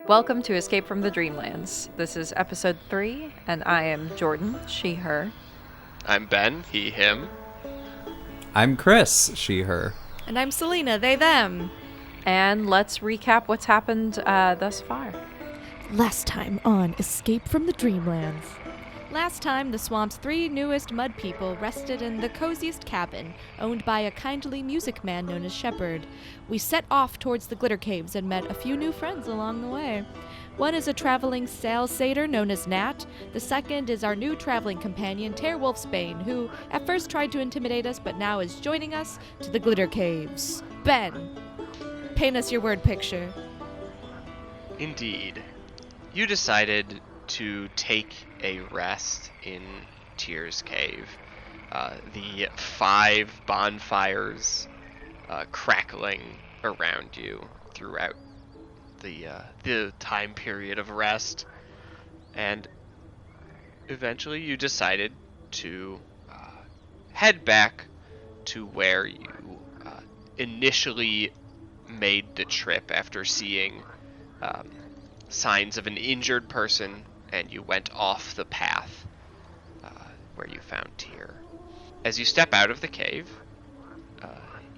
Welcome to Escape from the Dreamlands. This is episode 3, and I am Jordan, she, her. I'm Ben, he, him. I'm Chris, she, her. And I'm Selena, they, them. And let's recap what's happened thus far. Last time on Escape from the Dreamlands. Last time, the swamp's 3 newest mud people rested in the coziest cabin, owned by a kindly music man known as Shepherd. We set off towards the Glitter Caves and met a few new friends along the way. One is a traveling sail satyr known as Nat. The second is our new traveling companion, Tearwolfsbane, who at first tried to intimidate us, but now is joining us to the Glitter Caves. Ben, paint us your word picture. Indeed. You decided to take a rest in Tears Cave. The 5 bonfires crackling around you throughout the time period of rest. And eventually you decided to head back to where you initially made the trip after seeing signs of an injured person, and you went off the path where you found Tyr. As you step out of the cave,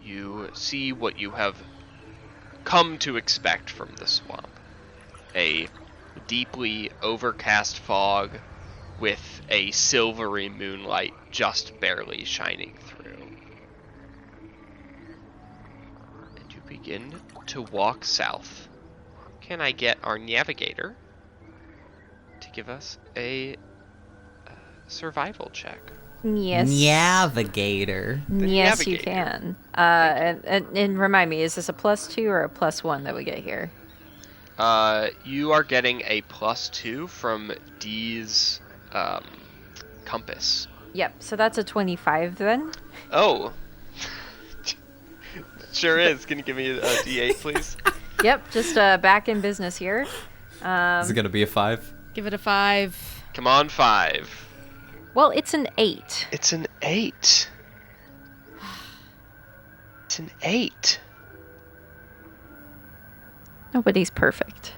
you see what you have come to expect from the swamp. A deeply overcast fog with a silvery moonlight just barely shining through. And you begin to walk south. Can I get our navigator to give us a survival check? Yes. Navigator. Yes, navigator. you can. And remind me, is this a +2 or a +1 that we get here? You are getting a +2 from D's compass. Yep, so that's a 25 then. Oh. Sure is. Can you give me a D8, please? Yep, just back in business here. Is it going to be a 5? Give it a 5. Come on, 5. Well, it's an 8. It's an 8. It's an 8. Nobody's perfect.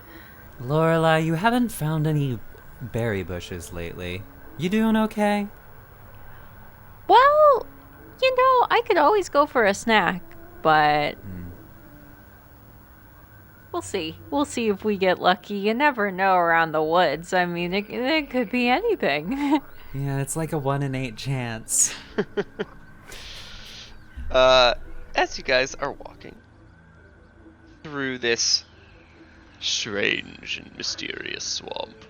Lorelai, you haven't found any berry bushes lately. You doing okay? Well, I could always go for a snack, but we'll see. We'll see if we get lucky. You never know around the woods. I mean, it could be anything. Yeah, it's like a 1 in 8 chance. As you guys are walking through this strange and mysterious swamp,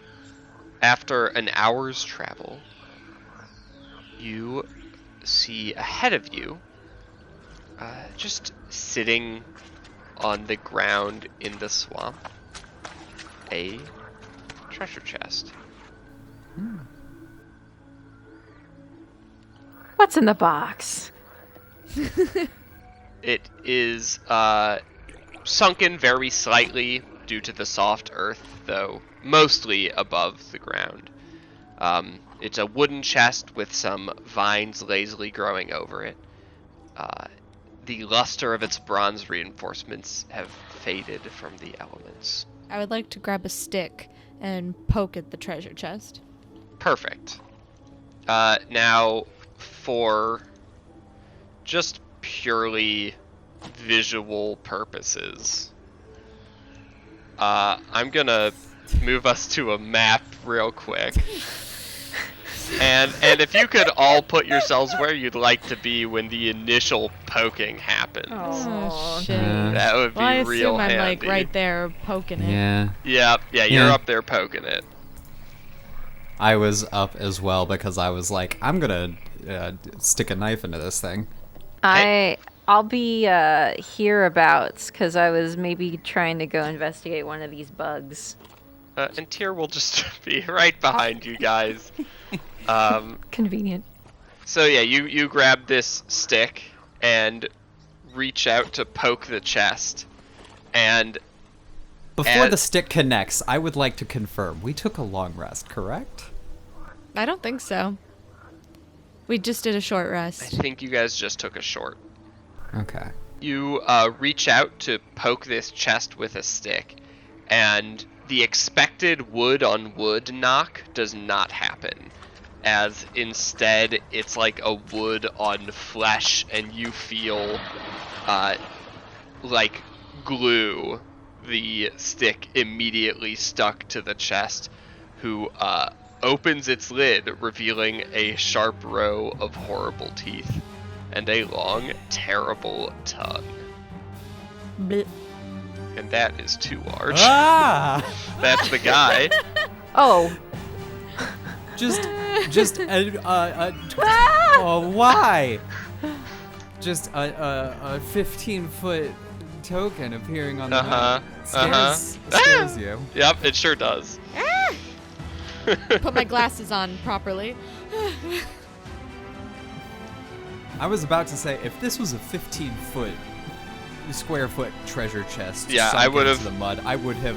after an hour's travel, you see ahead of you, just sitting on the ground in the swamp, a treasure chest. What's in the box? It is sunken very slightly due to the soft earth, though mostly above the ground. It's a wooden chest with some vines lazily growing over it. The luster of its bronze reinforcements have faded from the elements. I would like to grab a stick and poke at the treasure chest. Perfect. Now, for just purely visual purposes, I'm gonna move us to a map real quick. And if you could all put yourselves where you'd like to be when the initial poking happens. Oh, shit. That would be Well, I real assume I'm handy. like right there poking it. Yeah. Yeah, you're up there poking it. I was up as well because I was like, I'm going to stick a knife into this thing. I'll be hereabouts because I was maybe trying to go investigate one of these bugs. And Tyr will just be right behind you guys. Convenient. So yeah, you grab this stick and reach out to poke the chest. And Before the stick connects, I would like to confirm, we took a long rest, correct? I don't think so. We just did a short I rest. think you guys just took a short. Okay. You reach out to poke this chest with a stick, and the expected wood on wood knock does not happen, as instead it's like a wood on flesh, and you feel like glue the stick immediately stuck to the chest, who opens its lid, revealing a sharp row of horrible teeth and a long, terrible tongue. Blech. And that is too large. Ah! That's the guy. Oh. Just, oh, why? Just a 15-foot token appearing on the map. Scares you. Yep, it sure does. Put my glasses on properly. I was about to say, if this was a 15-foot square foot treasure chest, Yeah, sunk I would into have- the mud, I would have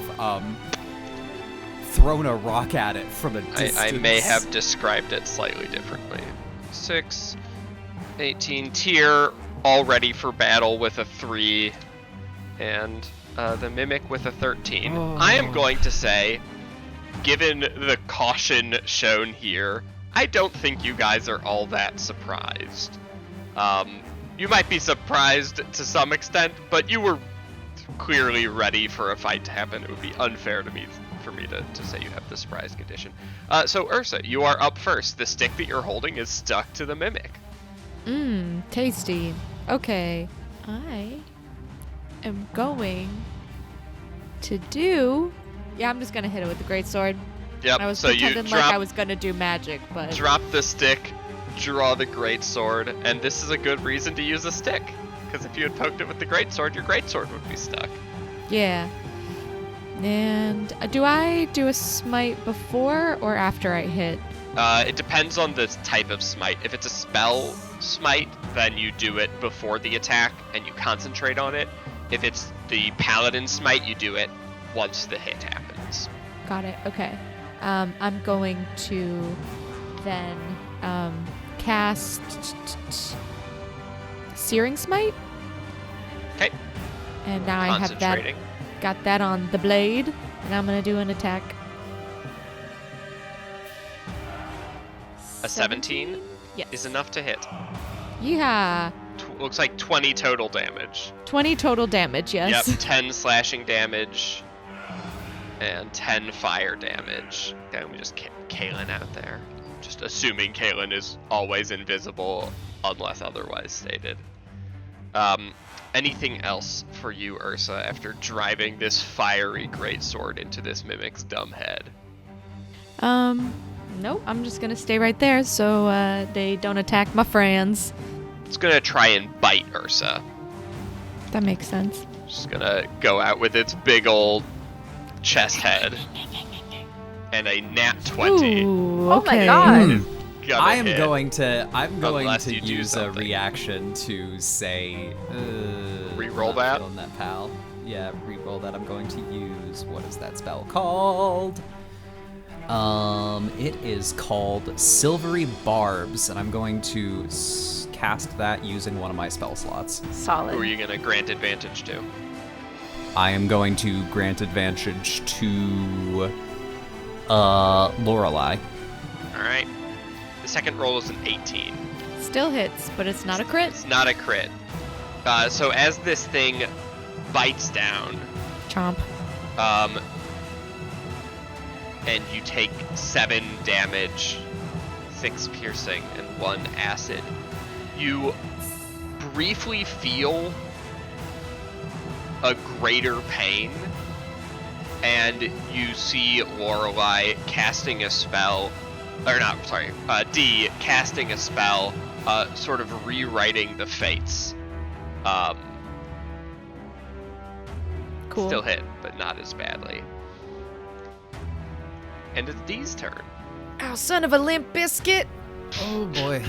thrown a rock at it from a distance. I may have described it slightly differently. 6, 18, Tyr, all ready for battle with a 3, and the Mimic with a 13. Oh. I am going to say, given the caution shown here, I don't think you guys are all that surprised. You might be surprised to some extent, but you were clearly ready for a fight to happen. It would be unfair to me for me to say you have the surprise condition. So Ursa, you are up first. The stick that you're holding is stuck to the Mimic. Tasty. Okay. I am going to do... Yeah, I'm just going to hit it with the greatsword. Yep, I was so you pretending like I was going to do magic, but... drop the stick, draw the greatsword, and this is a good reason to use a stick. Because if you had poked it with the greatsword, your greatsword would be stuck. Yeah. And do I do a smite before or after I hit? It depends on the type of smite. If it's a spell smite, then you do it before the attack and you concentrate on it. If it's the paladin smite, you do it once the hit happens. Got it. Okay. I'm going to then cast Searing Smite. Okay. And now I have that. Concentrating. Got that on the blade, and I'm gonna do an attack. A 17 Yes. is enough to hit. Yeah. Looks like 20 total damage. 20 total damage. Yes. Yep, 10 slashing damage and 10 fire damage. Okay, let me just Kaylin out there. Just assuming Kaylin is always invisible unless otherwise stated. Anything else for you, Ursa, after driving this fiery greatsword into this Mimic's dumb head? Nope. I'm just gonna stay right there so they don't attack my friends. It's gonna try and bite Ursa. That makes sense. Just gonna go out with its big old chest head. And a nat 20. Ooh, Oh my okay. god. Gonna I'm hit. going to Unless you do use a something. reaction to say Reroll not that? feeling that, pal. Yeah, reroll that. I'm going to use, what is that spell called? It is called Silvery Barbs, and I'm going to cast that using one of my spell slots. Solid. Who are you gonna grant advantage to? I am going to grant advantage to Lorelai. Alright. The second roll is an 18. Still hits, but it's not a crit. It's not a crit. So as this thing bites down, Chomp. and you take 7 damage, 6 piercing, and 1 acid, you briefly feel a greater pain, and you see Lorelai casting a spell, or not, sorry, D casting a spell, sort of rewriting the fates. Cool. Still hit, but not as badly. And it's D's turn. Oh, son of a limp biscuit. Oh boy.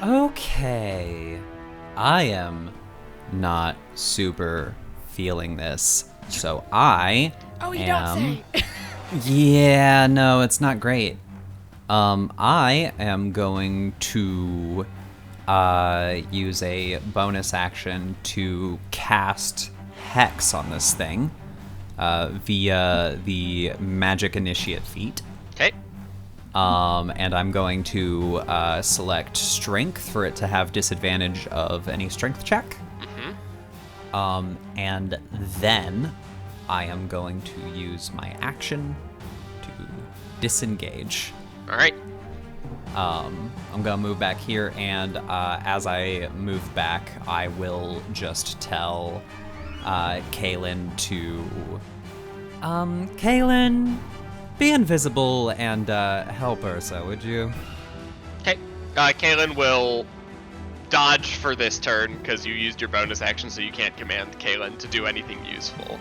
Okay. I am not super feeling this. So I Oh, you am... don't say. Yeah, no, it's not great. I am going to use a bonus action to cast Hex on this thing. via the Magic Initiate feat. Okay. And I'm going to select Strength for it to have disadvantage of any Strength check. And then I am going to use my action to disengage. All right. I'm gonna move back here, and as I move back, I will just tell Kaylin to, Kaylin, be invisible and help Ursa, would you? Okay. Kaylin will dodge for this turn because you used your bonus action, so you can't command Kaylin to do anything useful.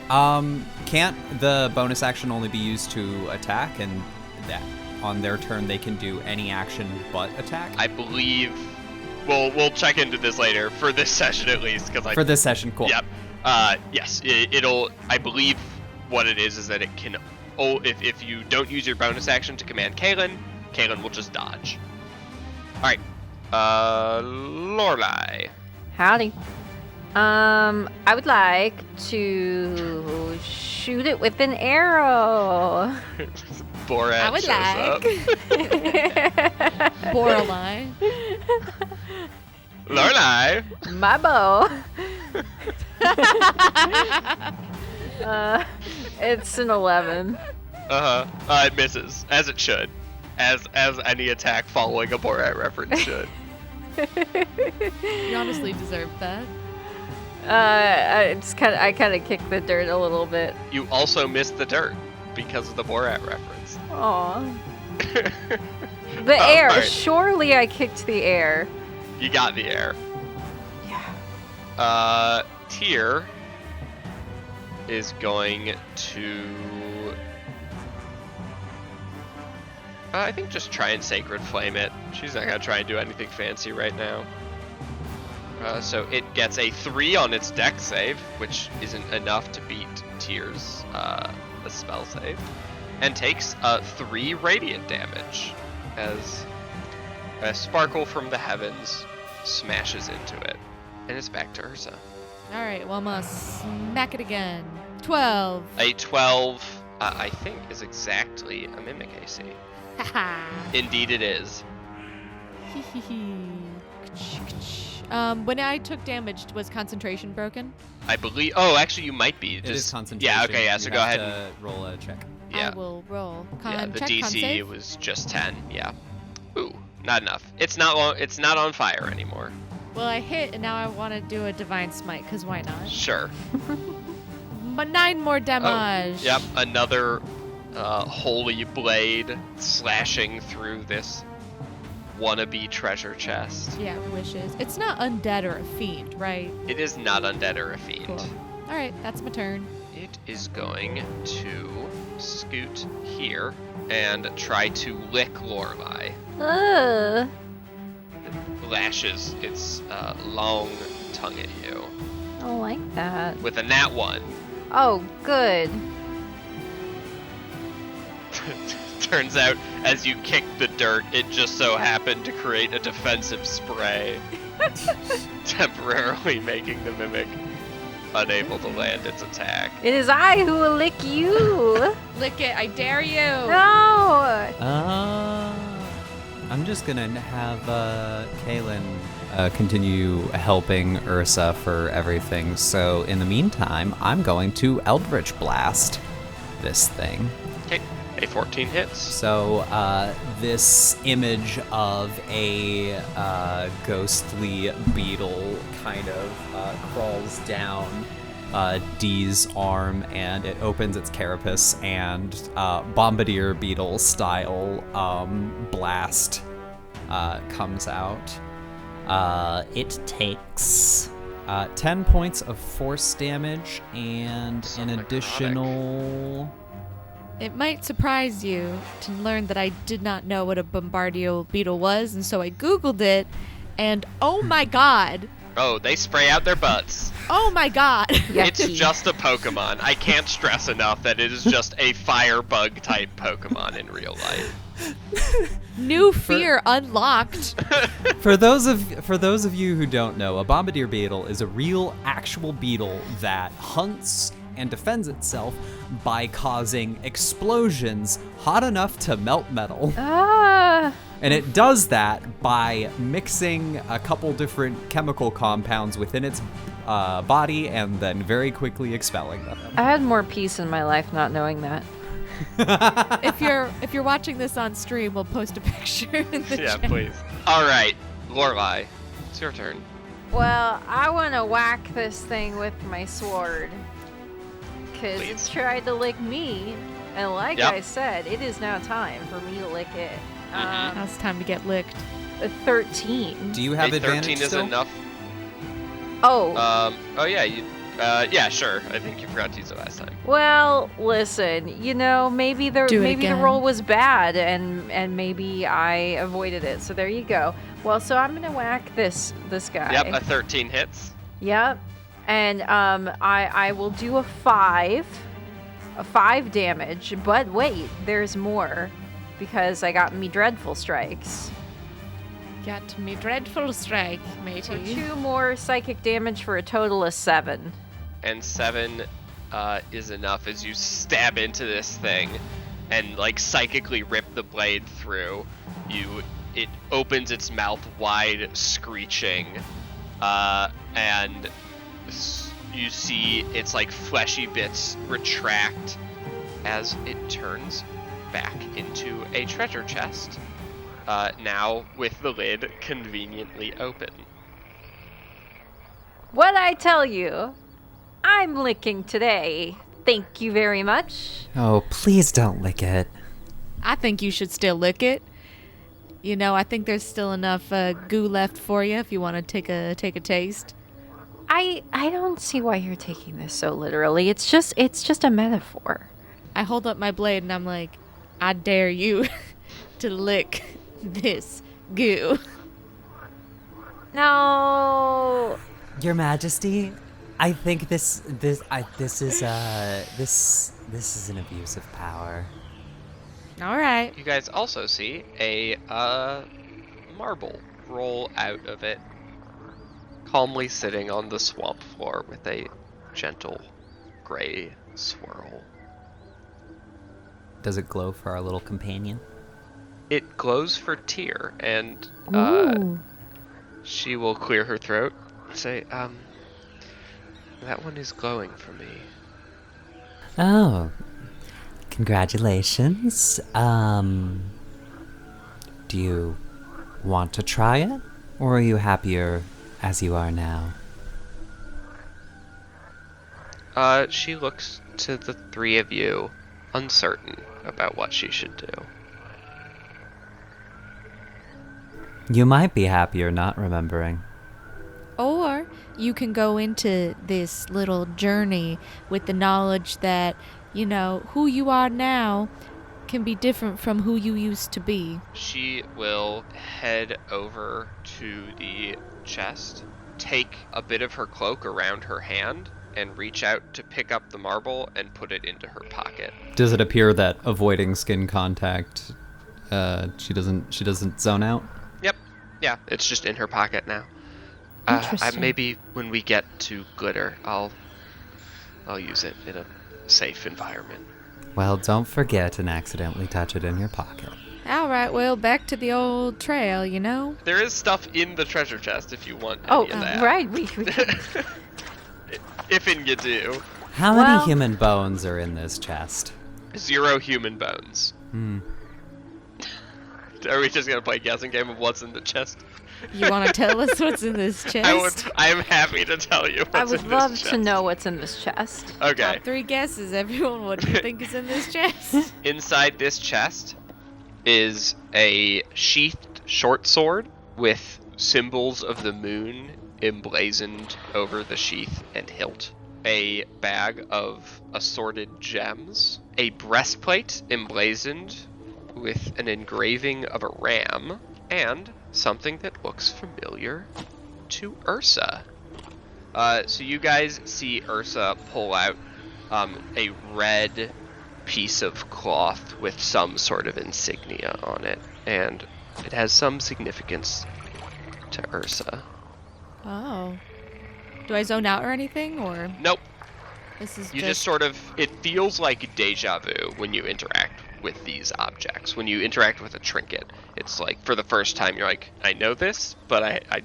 Can't the bonus action only be used to attack, and that on their turn they can do any action but attack? I believe. We'll check into this later for this session at least, because For this session, cool. Yep. Yes. It'll. I believe what it is that it can. Oh, if you don't use your bonus action to command Kaylin, Kaylin will just dodge. All right. Lorelai. Howdy. I would like to shoot it with an arrow. Borat I would shows like. up. Lorelai. Lorelai. My bow. It's an 11. It misses, as it should, as any attack following a Borat reference should. You honestly deserved that. I kind of kicked the dirt a little bit. You also missed the dirt because of the Borat reference. Aw. The air. Right. Surely I kicked the air. You got the air. Yeah. Tyr is going to, I think, just try and Sacred Flame it. She's not gonna try and do anything fancy right now. So it gets a 3 on its dex save, which isn't enough to beat Tyr's spell save, and takes 3 radiant damage as a sparkle from the heavens smashes into it, and it's back to Ursa. All right, well, I'm gonna smack it again. 12. A 12, I think, is exactly a Mimic AC. Haha. Indeed it is. When I took damage, was concentration broken? I believe. Oh, actually, you might be. It is concentration. Yeah. Okay. Yeah. So You go have ahead. to roll a check. Yeah. I will roll. Yeah. The check, con DC save. was just 10. Yeah. Ooh, not enough. It's not long. It's not on fire anymore. Well, I hit, and now I want to do a divine smite, because why not? Sure. But 9 more Oh, damage. yep. Another holy blade slashing through this wannabe treasure chest. Yeah, wishes. It's not undead or a fiend, right? It is not undead or a fiend. Cool. All right, that's my turn. It is going to scoot here and try to lick Lorelai. Ugh. It lashes its long tongue at you I don't like that. with a nat 1. Oh, good. Turns out, as you kicked the dirt, it just so happened to create a defensive spray, temporarily making the mimic unable to land its attack. It is I who will lick you. Lick it, I dare you. No. I'm just gonna have Kaylin continue helping Ursa for everything. So in the meantime, I'm going to Eldritch Blast this thing. Okay, a 14 hits. So this image of a ghostly beetle kind of crawls down Dee's arm, and it opens its carapace, and bombardier beetle style blast comes out. It takes 10 points of force damage and So an necrotic. additional... It might surprise you to learn that I did not know what a bombardier beetle was, and so I Googled it, and oh my god, Oh, they spray out their butts. Oh my god. It's Yucky. just a Pokemon. I can't stress enough that it is just a fire bug type Pokemon in real life. New fear unlocked. For those of you who don't know, a bombardier beetle is a real, actual beetle that hunts and defends itself by causing explosions hot enough to melt metal. Ah. And it does that by mixing a couple different chemical compounds within its body and then very quickly expelling them. I had more peace in my life not knowing that. If you're watching this on stream, we'll post a picture in the Yeah, chat. please. All right, Lorelai, it's your turn. Well, I want to whack this thing with my sword. Because it Please. tried to lick me. And like Yep. I said, it is now time for me to lick it. Now it's time to get licked. A 13. Do you have A advantage 13 is still? enough. Oh, Oh yeah, yeah, sure. I think you forgot to use it last time. well, listen, maybe the Do it maybe the again. roll was bad and maybe I avoided it. So there you go. Well, so I'm going to whack this guy. Yep, a 13 hits. Yep. And I will do a 5 damage, but wait, there's more because I got me dreadful strikes. Got me dreadful strike, So matey. 2 more psychic damage for a total of 7. And 7 is enough as you stab into this thing and like psychically rip the blade through. It opens its mouth wide, screeching, and you see its like fleshy bits retract as it turns back into a treasure chest, now with the lid conveniently open. What I tell you, I'm licking today. Thank you very much. Oh, please don't lick it. I think you should still lick it. I think there's still enough goo left for you if you want to take a taste. I don't see why you're taking this so literally. It's just a metaphor. I hold up my blade and I'm like, I dare you to lick this goo. No. Your Majesty, I think this is an abuse of power. All right. You guys also see a marble roll out of it, calmly sitting on the swamp floor with a gentle gray swirl. Does it glow for our little companion? It glows for Tyr, and Ooh. she will clear her throat and say, that one is glowing for me. Oh, congratulations. Do you want to try it? Or are you happier as you are now? She looks to the three of you, uncertain about what she should do. You might be happier not remembering. Or you can go into this little journey with the knowledge that, who you are now can be different from who you used to be. She will head over to the chest, take a bit of her cloak around her hand, and reach out to pick up the marble and put it into her pocket. Does it appear that avoiding skin contact, she doesn't zone out? Yep. Yeah, it's just in her pocket now. Interesting. Maybe when we get to glitter, I'll use it in a safe environment. Well, don't forget and accidentally touch it in your pocket. All right, well, back to the old trail, There is stuff in the treasure chest if you want Oh, any of that. right. We If you do. How Well- many human bones are in this chest? 0 human bones. Are we just gonna play a guessing game of what's in the chest? You want to tell us what's in this chest? I am happy to tell you what's I in would this love chest. to know what's in this chest. Okay. Top 3 guesses, everyone. What do you think is in this chest? Inside this chest is a sheathed short sword with symbols of the moon emblazoned over the sheath and hilt. A bag of assorted gems. A breastplate emblazoned with an engraving of a ram. And something that looks familiar to Ursa. So you guys see Ursa pull out a red piece of cloth with some sort of insignia on it, and it has some significance to Ursa. Oh. Do I zone out or anything, or Nope. this is You just sort of, it feels like deja vu when you interact with these objects. When you interact with a trinket, it's like, for the first time, you're like, I know this, but I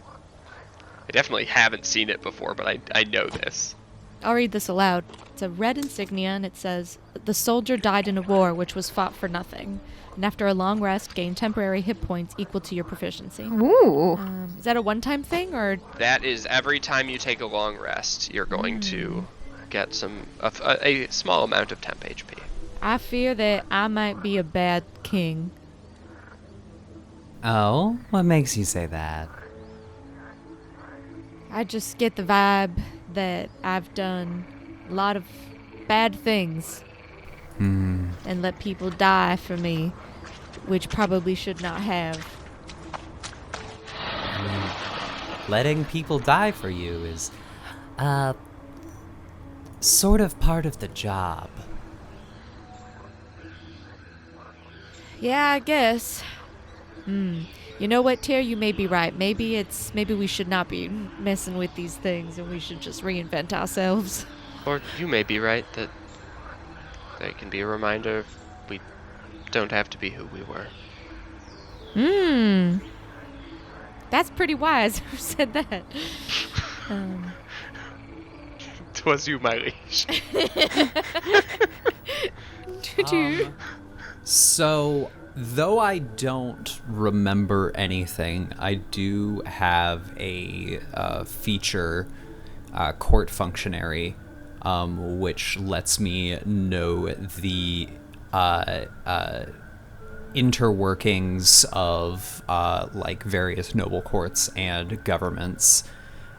definitely haven't seen it before, but I know this. I'll read this aloud. It's a red insignia, and it says, "The soldier died in a war which was fought for nothing, and after a long rest, gained temporary hit points equal to your proficiency." Ooh. Is that a one-time thing, or? That is every time you take a long rest, you're going to get a small amount of temp HP. I fear that I might be a bad king. Oh, what makes you say that? I just get the vibe that I've done a lot of bad things and let people die for me, which probably should not have. I mean, letting people die for you is, sort of part of the job. Yeah, I guess. You know what, Tyr? You may be right. Maybe we should not be messing with these things, and we should just reinvent ourselves. Or you may be right that they can be a reminder we don't have to be who we were. That's pretty wise. Who said that? Twas you, my liege. So, though I don't remember anything, I do have a feature, court functionary, which lets me know the interworkings of like various noble courts and governments,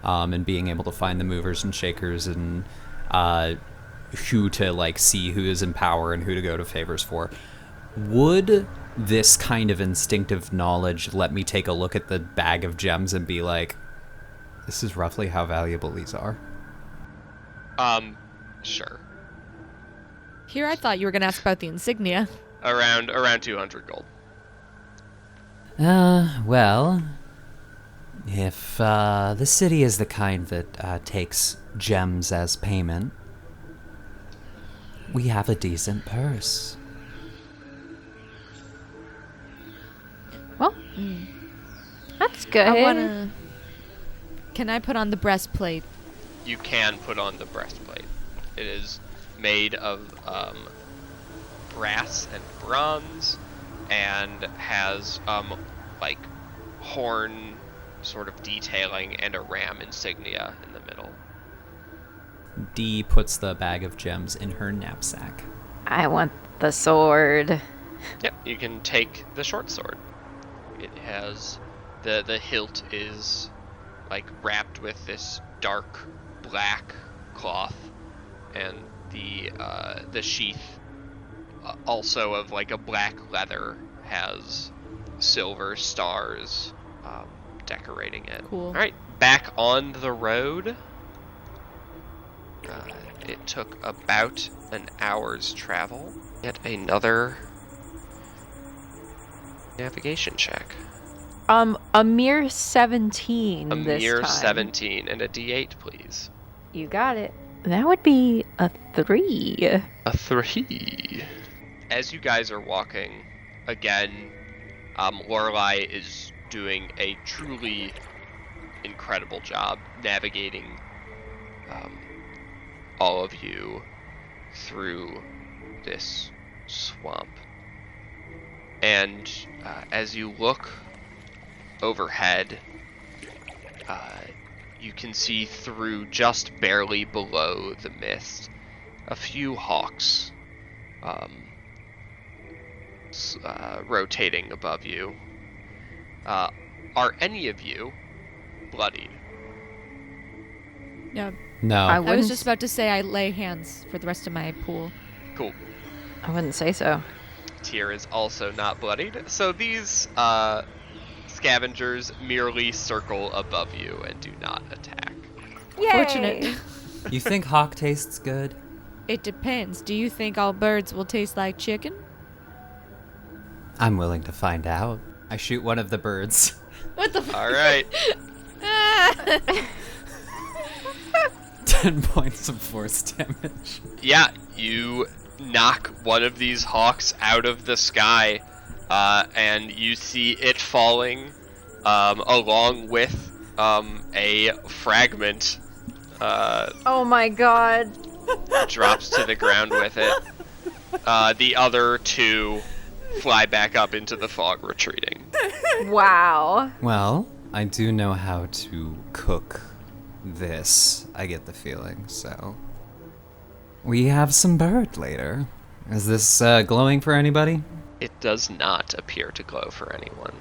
and being able to find the movers and shakers and who to like see who is in power and who to go to favors for. Would this kind of instinctive knowledge let me take a look at the bag of gems and be like, this is roughly how valuable these are? Sure. Here, I thought you were going to ask about the insignia. Around 200 gold. Well, if the city is the kind that takes gems as payment, we have a decent purse. Well, that's good. I want to... Can I put on the breastplate? You can put on the breastplate. It is made of brass and bronze, and has like horn sort of detailing and a ram insignia in the middle. Dee puts the bag of gems in her knapsack. I want the sword. Yep, you can take the short sword. It has the hilt is like wrapped with this dark black cloth, and the sheath, also of like a black leather, has silver stars decorating it. Cool. All right, back on the road. It took about an hour's travel. Yet another navigation check. A mere 17 A this mere time. 17 and a D8, please. You got it. That would be a 3. A 3. As you guys are walking, again, Lorelai is doing a truly incredible job navigating all of you through this swamp. And as you look overhead, you can see through just barely below the mist a few hawks rotating above you. Are any of you bloodied? No. No. I was just about to say I lay hands for the rest of my pool. Cool. I wouldn't say so. Tyr is also not bloodied. So these scavengers merely circle above you and do not attack. Yay! Fortunate. You think hawk tastes good? It depends. Do you think all birds will taste like chicken? I'm willing to find out. I shoot one of the birds. What the All right. 10 points of force damage. Yeah, you knock one of these hawks out of the sky, and you see it falling along with a fragment Oh my god. drops to the ground with it. The other two fly back up into the fog, retreating. Wow. Well, I do know how to cook this, I get the feeling, so. We have some bird later. Is this glowing for anybody? It does not appear to glow for anyone.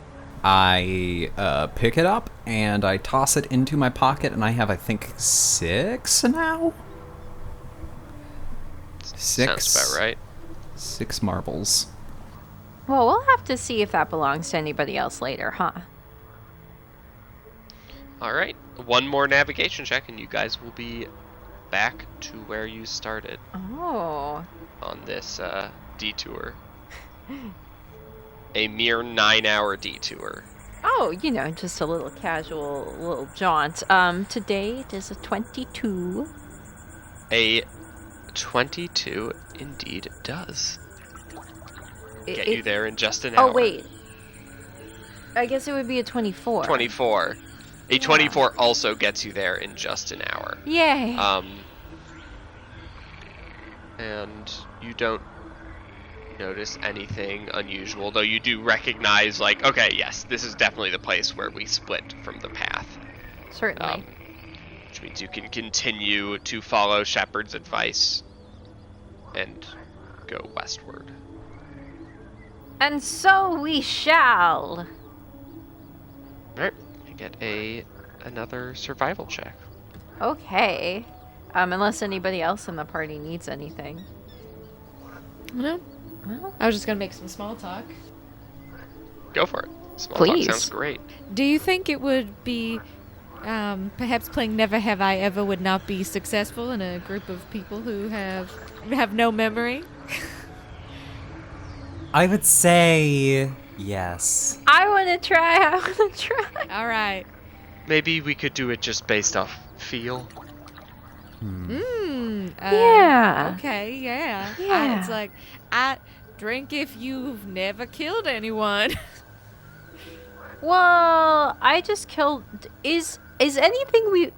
I pick it up and I toss it into my pocket, and I have, I think, 6 now? 6. Sounds about right. 6 marbles. Well, we'll have to see if that belongs to anybody else later, huh? All right, one more navigation check, and you guys will be back to where you started Oh. on this detour. A mere 9-hour detour. Oh, just a little casual little jaunt. Today it is a 22. A 22 indeed does get you there in just an hour. Oh, wait. I guess it would be a 24. 24. A 24 also gets you there in just an hour. Yay. And you don't notice anything unusual, though you do recognize, like, okay, yes, this is definitely the place where we split from the path. Certainly. Which means you can continue to follow Shepard's advice and go westward. And so we shall. Alright, you get another survival check. Okay. Unless anybody else in the party needs anything. No. Well, I was just gonna make some small talk. Go for it. Small Please. talk sounds great. Do you think it would be, perhaps playing Never Have I Ever would not be successful in a group of people who have no memory? I would say yes. I want to try. All right. Maybe we could do it just based off feel. Yeah. Okay, yeah. Yeah. It's like, I drink if you've never killed anyone. Well, I just killed. Is anything we?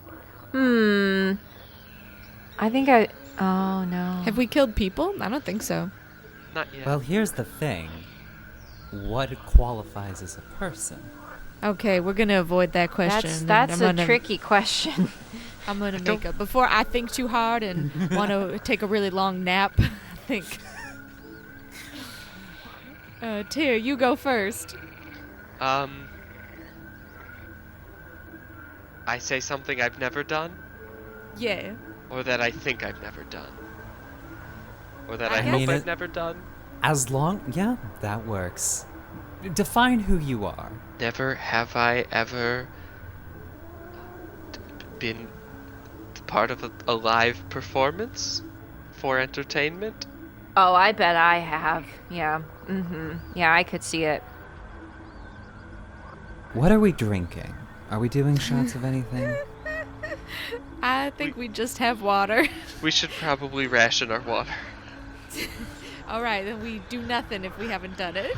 I think I. Oh no. Have we killed people? I don't think so. Not yet. Well, here's the thing. What qualifies as a person? Okay, we're gonna avoid that question. That's a tricky question. I'm gonna make up before I think too hard and want to take a really long nap. I think. Tyr, you go first. I say something I've never done, Yeah. or that I think I've never done, or that I I hope mean, I've never done. Yeah, that works. Define who you are. Never have I ever been part of a live performance for entertainment. Oh, I bet I have. Yeah. Yeah, I could see it. What are we drinking? Are we doing shots of anything? I think we just have water. We should probably ration our water. All right, then we do nothing if we haven't done it.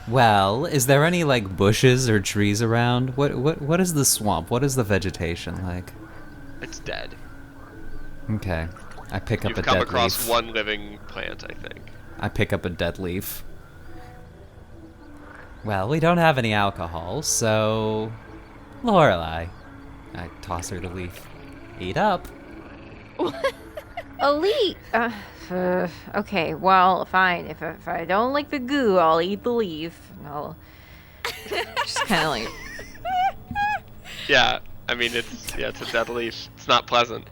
Well, is there any, like, bushes or trees around? What is the swamp? What is the vegetation like? It's dead. Okay. I pick up You've a come dead across leaf. one living plant, I think. I pick up a dead leaf. Well, we don't have any alcohol, so... Lorelai. I toss her the leaf. Eat up. Elite. Okay. Well, fine. If I don't like the goo, I'll eat the leaf. I'll just kind of like. Yeah, I mean it's a dead leaf. It's not pleasant.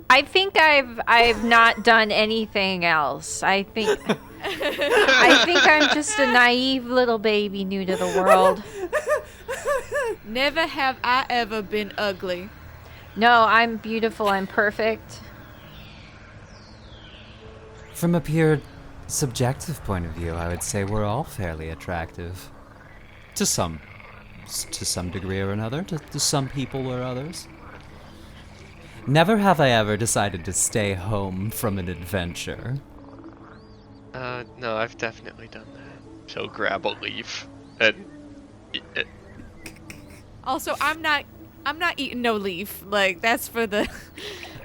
I I think I've not done anything else. I think I'm just a naive little baby new to the world. Never have I ever been ugly. No, I'm beautiful. I'm perfect. From a pure subjective point of view, I would say we're all fairly attractive. To some degree or another, to some people or others. Never have I ever decided to stay home from an adventure. No, I've definitely done that. She'll grab a leaf and Also, I'm not eating no leaf. Like, that's for the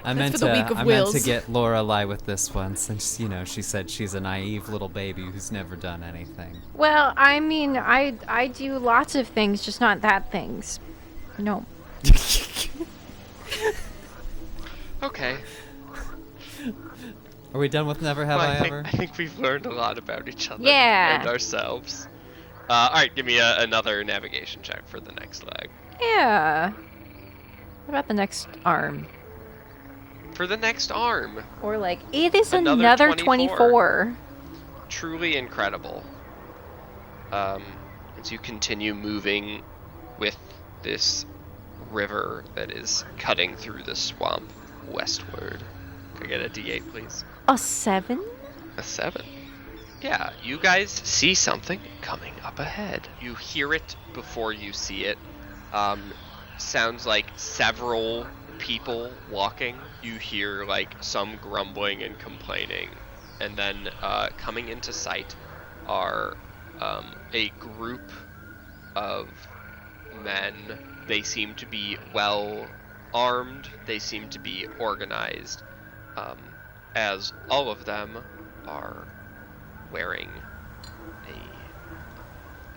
I that's meant for the weak of I wills. meant to get Lorelai with this one, since she said she's a naive little baby who's never done anything. Well, I mean, I do lots of things, just not that things. No. Okay. Are we done with Never Have Well, I I Ever? think we've learned a lot about each other Yeah. and ourselves. Alright, give me another navigation check for the next leg. Yeah. What about the next arm? For the next arm, Or like, it is Another another 24. 24. truly incredible. As you continue moving with this river that is cutting through the swamp westward. Can I get a D8, please? A 7? A 7. Yeah, you guys see something coming up ahead. You hear it before you see it. Sounds like several people walking. You hear like some grumbling and complaining. And then coming into sight are a group of men. They seem to be well armed. They seem to be organized. As all of them are wearing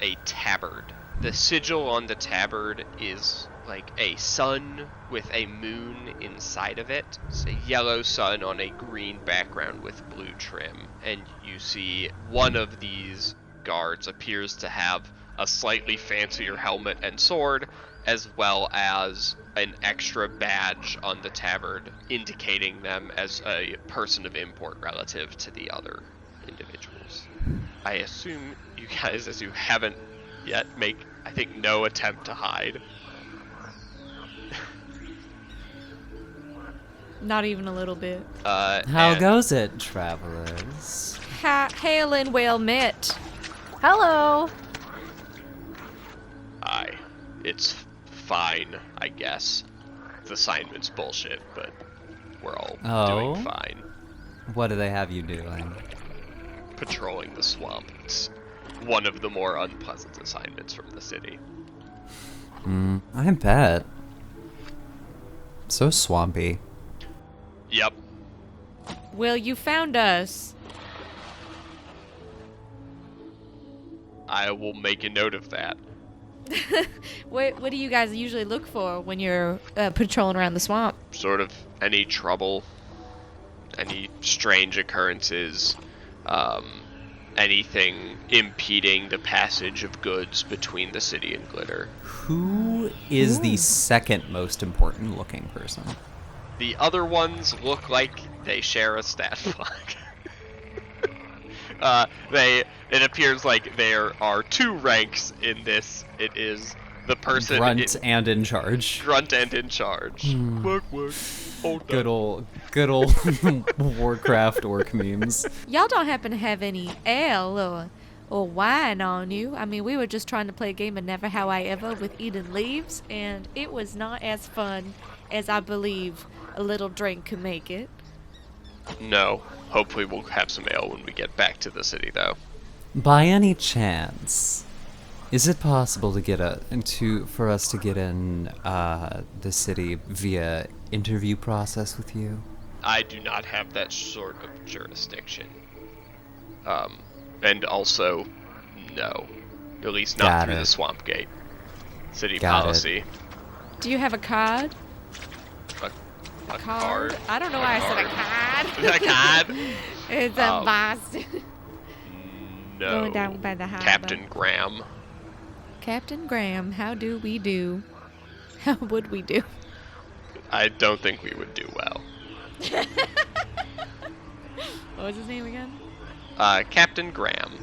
a tabard. The sigil on the tabard is like a sun with a moon inside of it. It's a yellow sun on a green background with blue trim. And you see one of these guards appears to have a slightly fancier helmet and sword, as well as an extra badge on the tabard indicating them as a person of import relative to the other individuals. I assume you guys, as you haven't yet, make, I think, no attempt to hide. Not even a little bit. How and goes it, travelers? Hail and well met. Hello. It's fine, I guess. The assignment's bullshit, but we're all doing fine. What do they have you doing? Patrolling the swamp. It's one of the more unpleasant assignments from the city. I bet. So swampy. Yep. Well, you found us. I will make a note of that. What do you guys usually look for when you're patrolling around the swamp? Sort of any trouble, any strange occurrences, anything impeding the passage of goods between the city and Glitter. Who is the second most important looking person? The other ones look like they share a stat block. It appears like there are two ranks in this. It is the person Grunt and in charge. Grunt and in charge. Work. Hold Good on. old Warcraft orc memes. Y'all don't happen to have any ale or wine on you. I mean, we were just trying to play a game of Never Have I Ever with eating leaves, and it was not as fun as I believe a little drink could make it. No. Hopefully we'll have some ale when we get back to the city, though. By any chance, is it possible to for us to get in the city via interview process with you? I do not have that sort of jurisdiction. And also, no. At least not Got through it. the swamp gate. City Got it. policy. Do you have a card? A card. I don't know why I said a card. A card? It's a Boston. No. Going down by the harbor. Captain Graham. Captain Graham, how do we do? How would we do? I don't think we would do well. What was his name again? Captain Graham.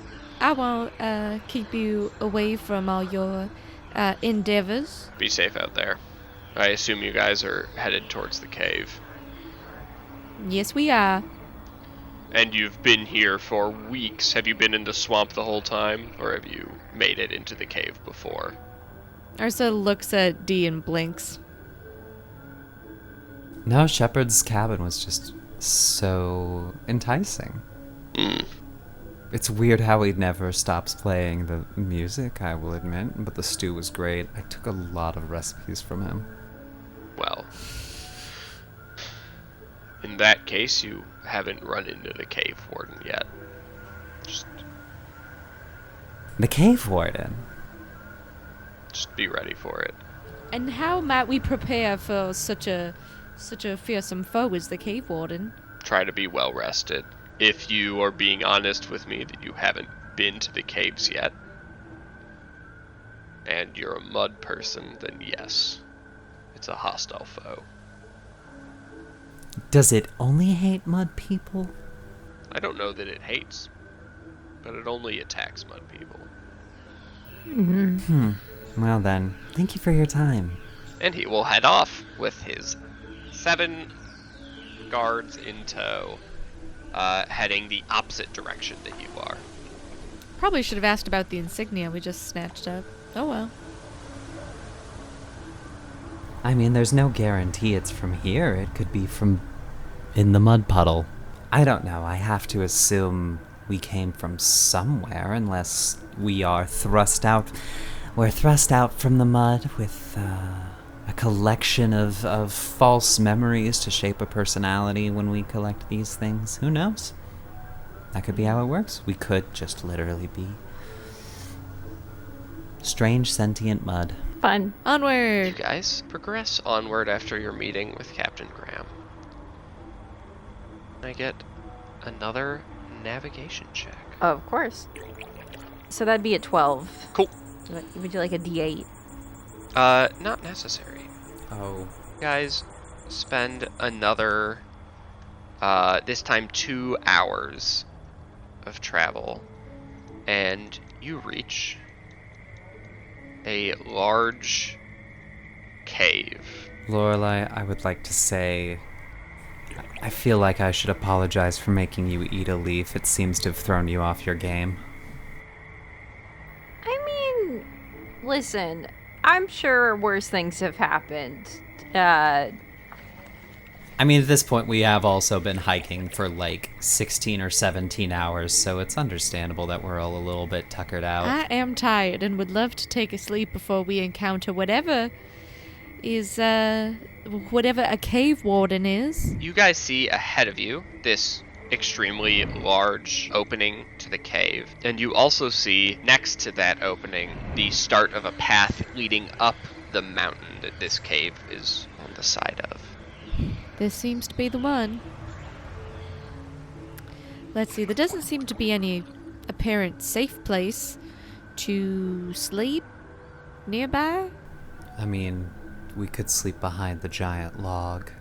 I won't keep you away from all your endeavors. Be safe out there. I assume you guys are headed towards the cave. Yes, we are. And you've been here for weeks. Have you been in the swamp the whole time, or have you made it into the cave before? Ursa looks at Dee and blinks. No, Shepard's cabin was just so enticing. It's weird how he never stops playing the music, I will admit, but the stew was great. I took a lot of recipes from him. Well, in that case, you haven't run into the cave warden yet. The cave warden? Just be ready for it. And how might we prepare for such a fearsome foe as the cave warden? Try to be well rested. If you are being honest with me that you haven't been to the caves yet, and you're a mud person, then yes, it's a hostile foe. Does it only hate mud people? I don't know that it hates, but it only attacks mud people. Well then, thank you for your time. And he will head off with his 7 guards in tow, heading the opposite direction that you are. Probably should have asked about the insignia we just snatched up. Oh well. I mean, there's no guarantee it's from here. It could be from in the mud puddle. I don't know. I have to assume we came from somewhere, unless we are thrust out. We're thrust out from the mud with a collection of false memories to shape a personality when we collect these things. Who knows? That could be how it works. We could just literally be strange sentient mud. Fun. You Onward! guys progress onward after your meeting with Captain Graham. I get another navigation check. Of course. So that'd be a 12. Cool. Would you like a D8? Not necessary. Oh. You guys spend another, this time 2 hours of travel, and you reach a large cave. Lorelai, I would like to say, I feel like I should apologize for making you eat a leaf. It seems to have thrown you off your game. I mean, listen, I'm sure worse things have happened. I mean, at this point, we have also been hiking for like 16 or 17 hours, so it's understandable that we're all a little bit tuckered out. I am tired and would love to take a sleep before we encounter whatever a cave warden is. You guys see ahead of you this extremely large opening to the cave, and you also see next to that opening the start of a path leading up the mountain that this cave is on the side of. This seems to be the one. Let's see, there doesn't seem to be any apparent safe place to sleep nearby. I mean, we could sleep behind the giant log.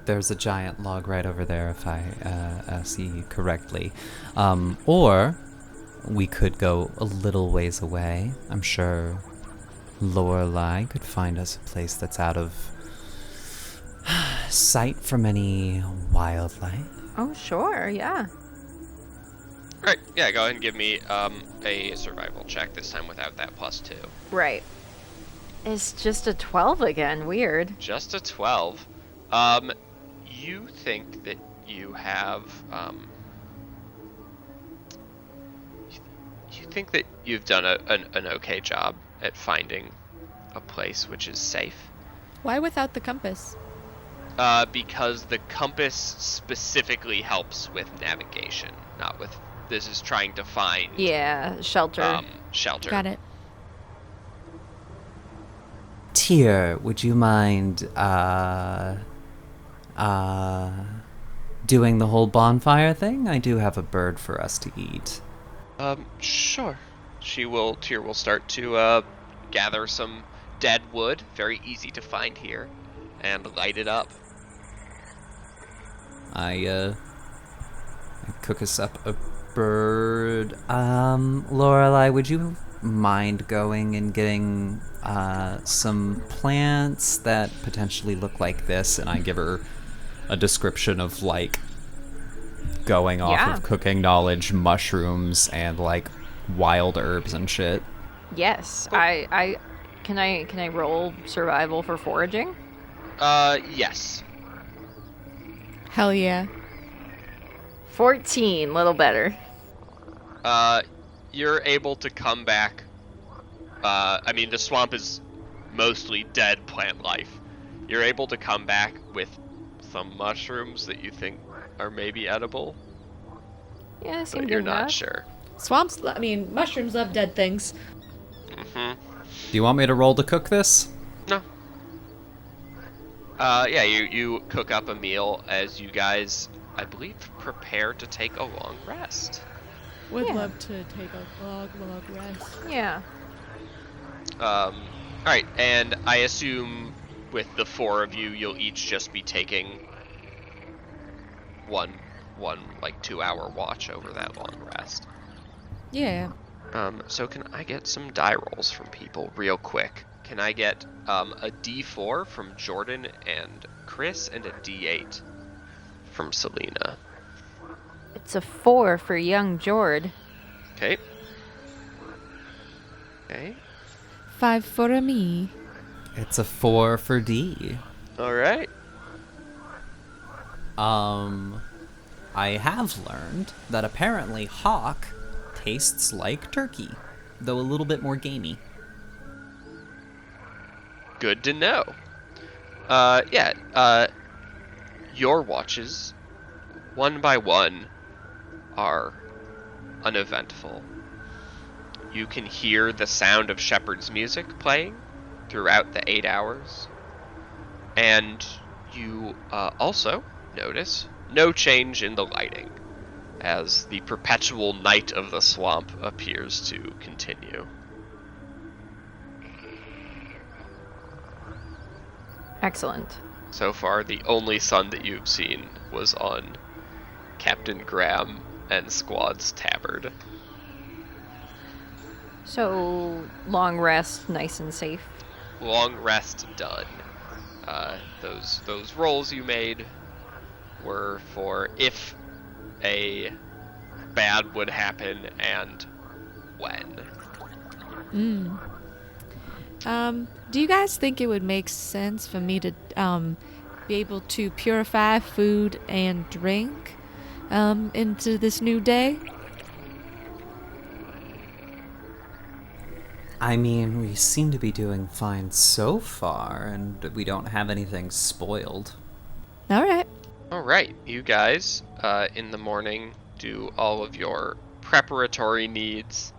There's a giant log right over there, if I see correctly. Or we could go a little ways away. I'm sure Lorelai could find us a place that's out of sight from any wildlife. Oh, sure, yeah. Right, yeah, go ahead and give me a survival check, this time without that +2. Right. It's just a 12 again. Weird. Just a 12. You think that you have, you think that you've done an okay job at finding a place which is safe? Why without the compass? Because the compass specifically helps with navigation, not with, this is trying to find, Yeah, shelter. shelter. Got it. Tyr, would you mind, doing the whole bonfire thing? I do have a bird for us to eat. Sure. Tyr will start to, gather some dead wood, very easy to find here, and light it up. I cook us up a bird. Lorelai, would you mind going and getting some plants that potentially look like this? And I give her a description of, like, going off Yeah. of cooking knowledge, mushrooms, and, like, wild herbs and shit. Yes. I can I roll survival for foraging? Yes. Hell yeah. 14, little better. You're able to come back. I mean, the swamp is mostly dead plant life. You're able to come back with some mushrooms that you think are maybe edible, Yeah, seem but good you're not enough. sure. Mushrooms love dead things. Mm-hmm. Do you want me to roll to cook this? No. Yeah, you cook up a meal as you guys, I believe, prepare to take a long rest. Would Yeah. love to take a long rest. Yeah. Alright, and I assume with the four of you, you'll each just be taking one like 2-hour watch over that long rest. Yeah. So can I get some die rolls from people real quick? Can I get a D4 from Jordan and Chris and a D8 from Selena? It's a 4 for young Jord. Okay. Okay. 5 for me. It's a 4 for D. All right. I have learned that apparently hawk tastes like turkey, though a little bit more gamey. Good to know. Your watches, one by one, are uneventful. You can hear the sound of Shepherd's music playing throughout the 8 hours. And you also notice no change in the lighting, as the perpetual night of the swamp appears to continue. Excellent. So far, the only sun that you've seen was on Captain Graham and Squad's tabard. So, long rest, nice and safe. Long rest done. Those rolls you made were for if a bad would happen and when. Do you guys think it would make sense for me to be able to purify food and drink into this new day? I mean, we seem to be doing fine so far, and we don't have anything spoiled. All right. Alright, you guys, in the morning, do all of your preparatory needs,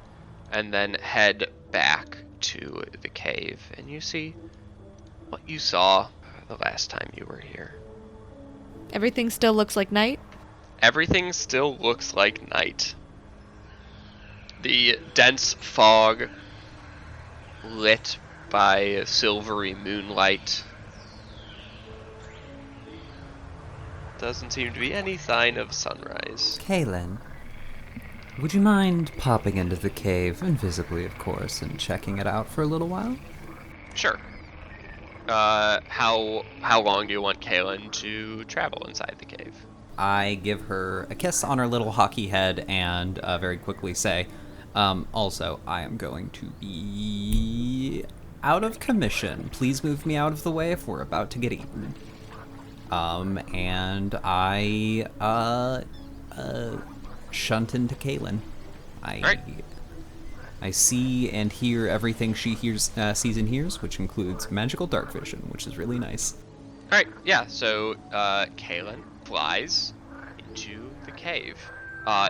and then head back to the cave, and you see what you saw the last time you were here. Everything still looks like night? Everything still looks like night. The dense fog, lit by silvery moonlight. Doesn't seem to be any sign of sunrise. Kaylin, would you mind popping into the cave, invisibly of course, and checking it out for a little while? Sure. How long do you want Kaylin to travel inside the cave? I give her a kiss on her little hockey head and very quickly say, also, I am going to be out of commission. Please move me out of the way if we're about to get eaten. And I, shunt into Kaylin. Right. I see and hear everything she sees and hears, which includes magical dark vision, which is really nice. Alright, yeah, so Kaylin flies into the cave.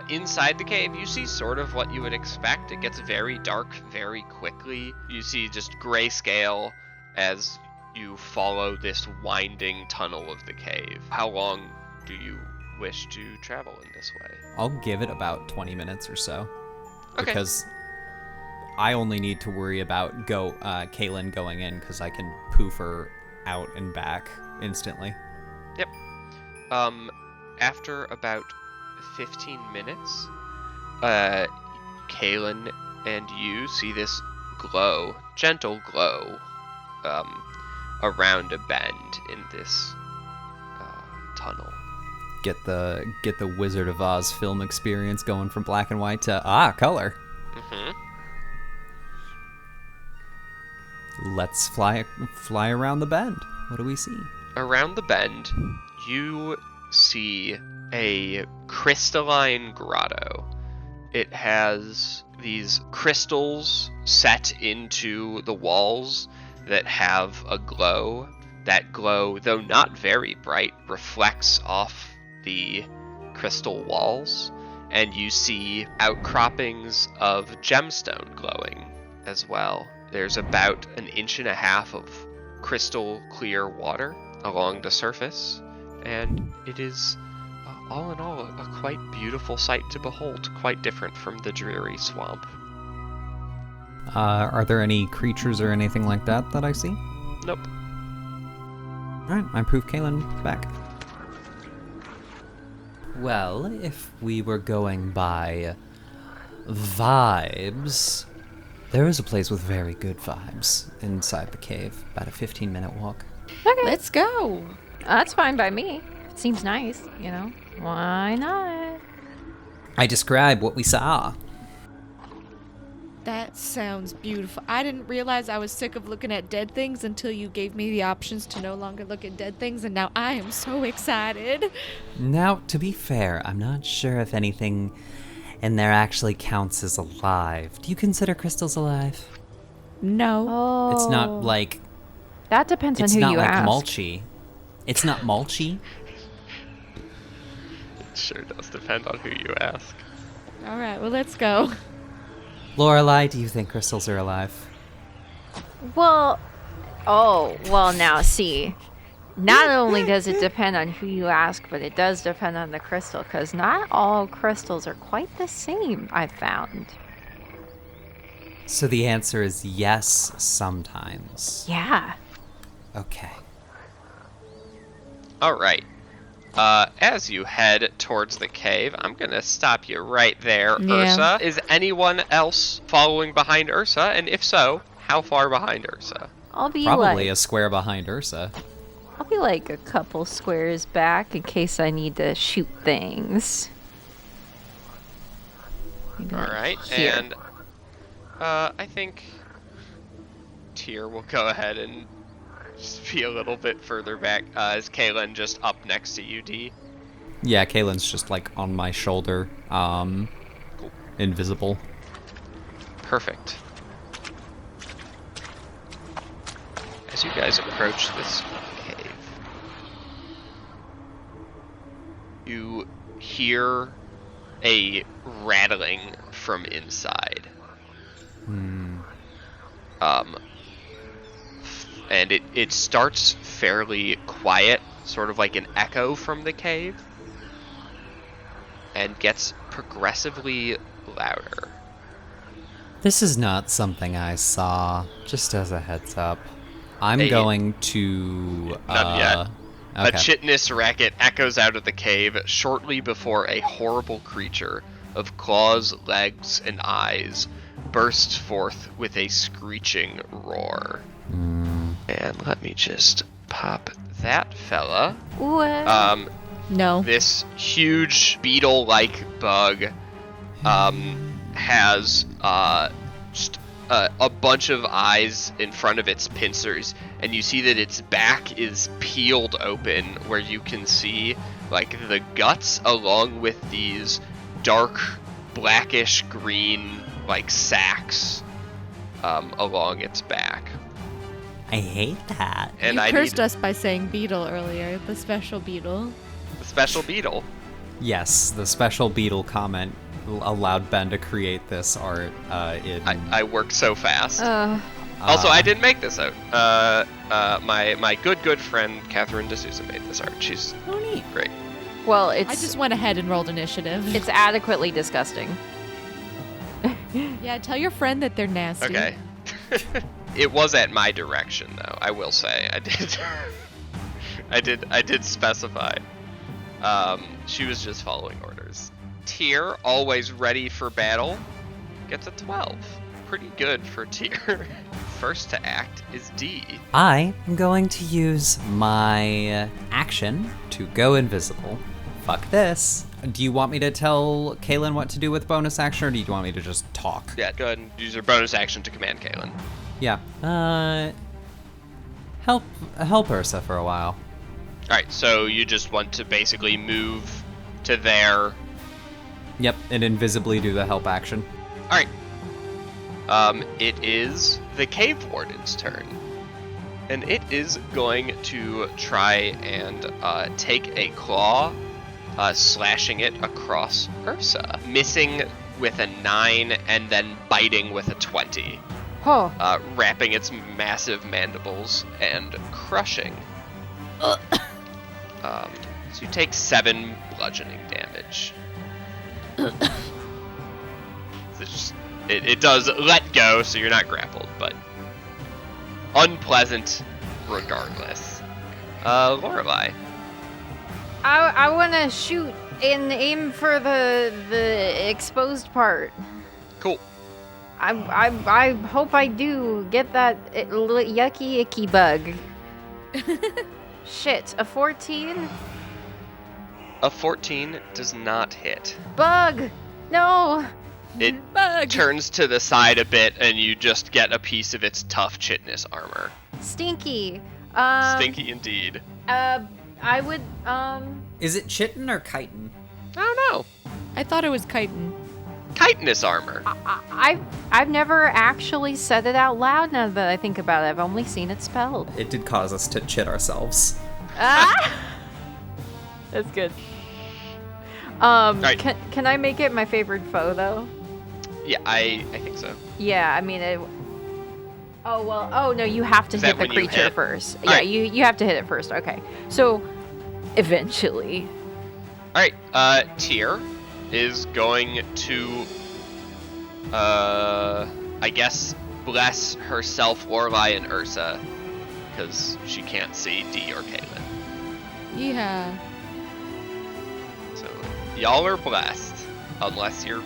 Inside the cave, you see sort of what you would expect. It gets very dark very quickly. You see just grayscale as you follow this winding tunnel of the cave. How long do you wish to travel in this way? I'll give it about 20 minutes or so. Okay. Because I only need to worry about Kaylin going in, because I can poof her out and back instantly. Yep. after about 15 minutes, Kaylin and you see this glow, gentle glow, around a bend in this tunnel. Get the Wizard of Oz film experience going from black and white to color. Mm-hmm. Let's fly around the bend. What do we see? Around the bend, you see a crystalline grotto. It has these crystals set into the walls that have a glow. That glow, though not very bright, reflects off the crystal walls, and you see outcroppings of gemstone glowing as well. There's about 1.5 inches of crystal clear water along the surface, and it is all in all a quite beautiful sight to behold, quite different from the dreary swamp. Are there any creatures or anything like that I see? Nope. Alright, I prove Kaylin back. Well, if we were going by vibes, there is a place with very good vibes inside the cave, about a 15-minute walk. Okay. Let's go. That's fine by me. It seems nice, you know. Why not? I describe what we saw. That sounds beautiful. I didn't realize I was sick of looking at dead things until you gave me the options to no longer look at dead things, and now I am so excited. Now, to be fair, I'm not sure if anything in there actually counts as alive. Do you consider crystals alive? No. Oh. It's not like... That depends on It's who not you like ask. mulchy. It's not mulchy. It sure does depend on who you ask. All right, well, let's go. Lorelai, do you think crystals are alive? Well, now see. Not only does it depend on who you ask, but it does depend on the crystal, because not all crystals are quite the same, I've found. So the answer is yes, sometimes. Yeah. Okay. Alright. As you head towards the cave, I'm gonna stop you right there, Yeah. Ursa. Is anyone else following behind Ursa? And if so, how far behind Ursa? I'll be Probably like, a square behind Ursa. I'll be like a couple squares back in case I need to shoot things. Maybe like Alright, here. and I think Tyr will go ahead and just be a little bit further back. Is Kaylin just up next to you, D? Yeah, Kaylin's just like on my shoulder, invisible. Perfect. As you guys approach this cave, you hear a rattling from inside. And it starts fairly quiet, sort of like an echo from the cave, and gets progressively louder. This is not something I saw, just as a heads up. I'm Hey, going to... Not yet. A Okay. chitinous racket echoes out of the cave shortly before a horrible creature of claws, legs, and eyes bursts forth with a screeching roar. And let me just pop that fella. What? No. This huge beetle-like bug has just a bunch of eyes in front of its pincers, and you see that its back is peeled open, where you can see like the guts along with these dark blackish green like sacs along its back. I hate that. And You I cursed need us by saying beetle earlier, the special beetle. the special beetle. Yes, the special Beetle comment allowed Ben to create this art I worked so fast. Also, Uh, I didn't make this out. My good friend Catherine D'Souza made this art. She's Oh, neat. great. Well, I just went ahead and rolled initiative. it's adequately disgusting. Yeah, tell your friend that they're nasty. Okay. It was at my direction, though. I will say I did. I did specify. She was just following orders. Tyr, always ready for battle, gets a 12. Pretty good for Tyr. First to act is D. I am going to use my action to go invisible. Fuck this. Do you want me to tell Kaylin what to do with bonus action, or do you want me to just talk? Yeah, go ahead and use your bonus action to command Kaylin. Yeah. Help Ursa for a while. Alright, so you just want to basically move to there. Yep, and invisibly do the help action. Alright. It is the Cave Warden's turn. And it is going to try and take a claw, slashing it across Ursa. Missing with a 9 and then biting with a 20. Oh. Wrapping its massive mandibles and crushing. So you take 7 bludgeoning damage. It does let go, so you're not grappled, but unpleasant regardless. Lorelai. I want to shoot and aim for the exposed part. Cool. I hope I do get that yucky icky bug. Shit, a 14? A 14 does not hit. Bug! No! It turns to the side a bit, and you just get a piece of its tough chitinous armor. Stinky. Stinky indeed. I would, Is it chitin or chitin? I don't know. I thought it was chitin. Chitinous armor. I've never actually said it out loud now that I think about it. I've only seen it spelled. It did cause us to chit ourselves. Ah! That's good. Right. Can I make it my favorite foe, though? Yeah, I think so. Yeah, I mean it. Oh well. Oh no, you have to Is hit that the when you creature hit? first. All Yeah, right. you have to hit it first. Okay. So, eventually. Alright, Tyr is going to, I guess, bless herself, Lorelai, and Ursa, because she can't see D or Kaylin. Yeah. So, y'all are blessed, unless you're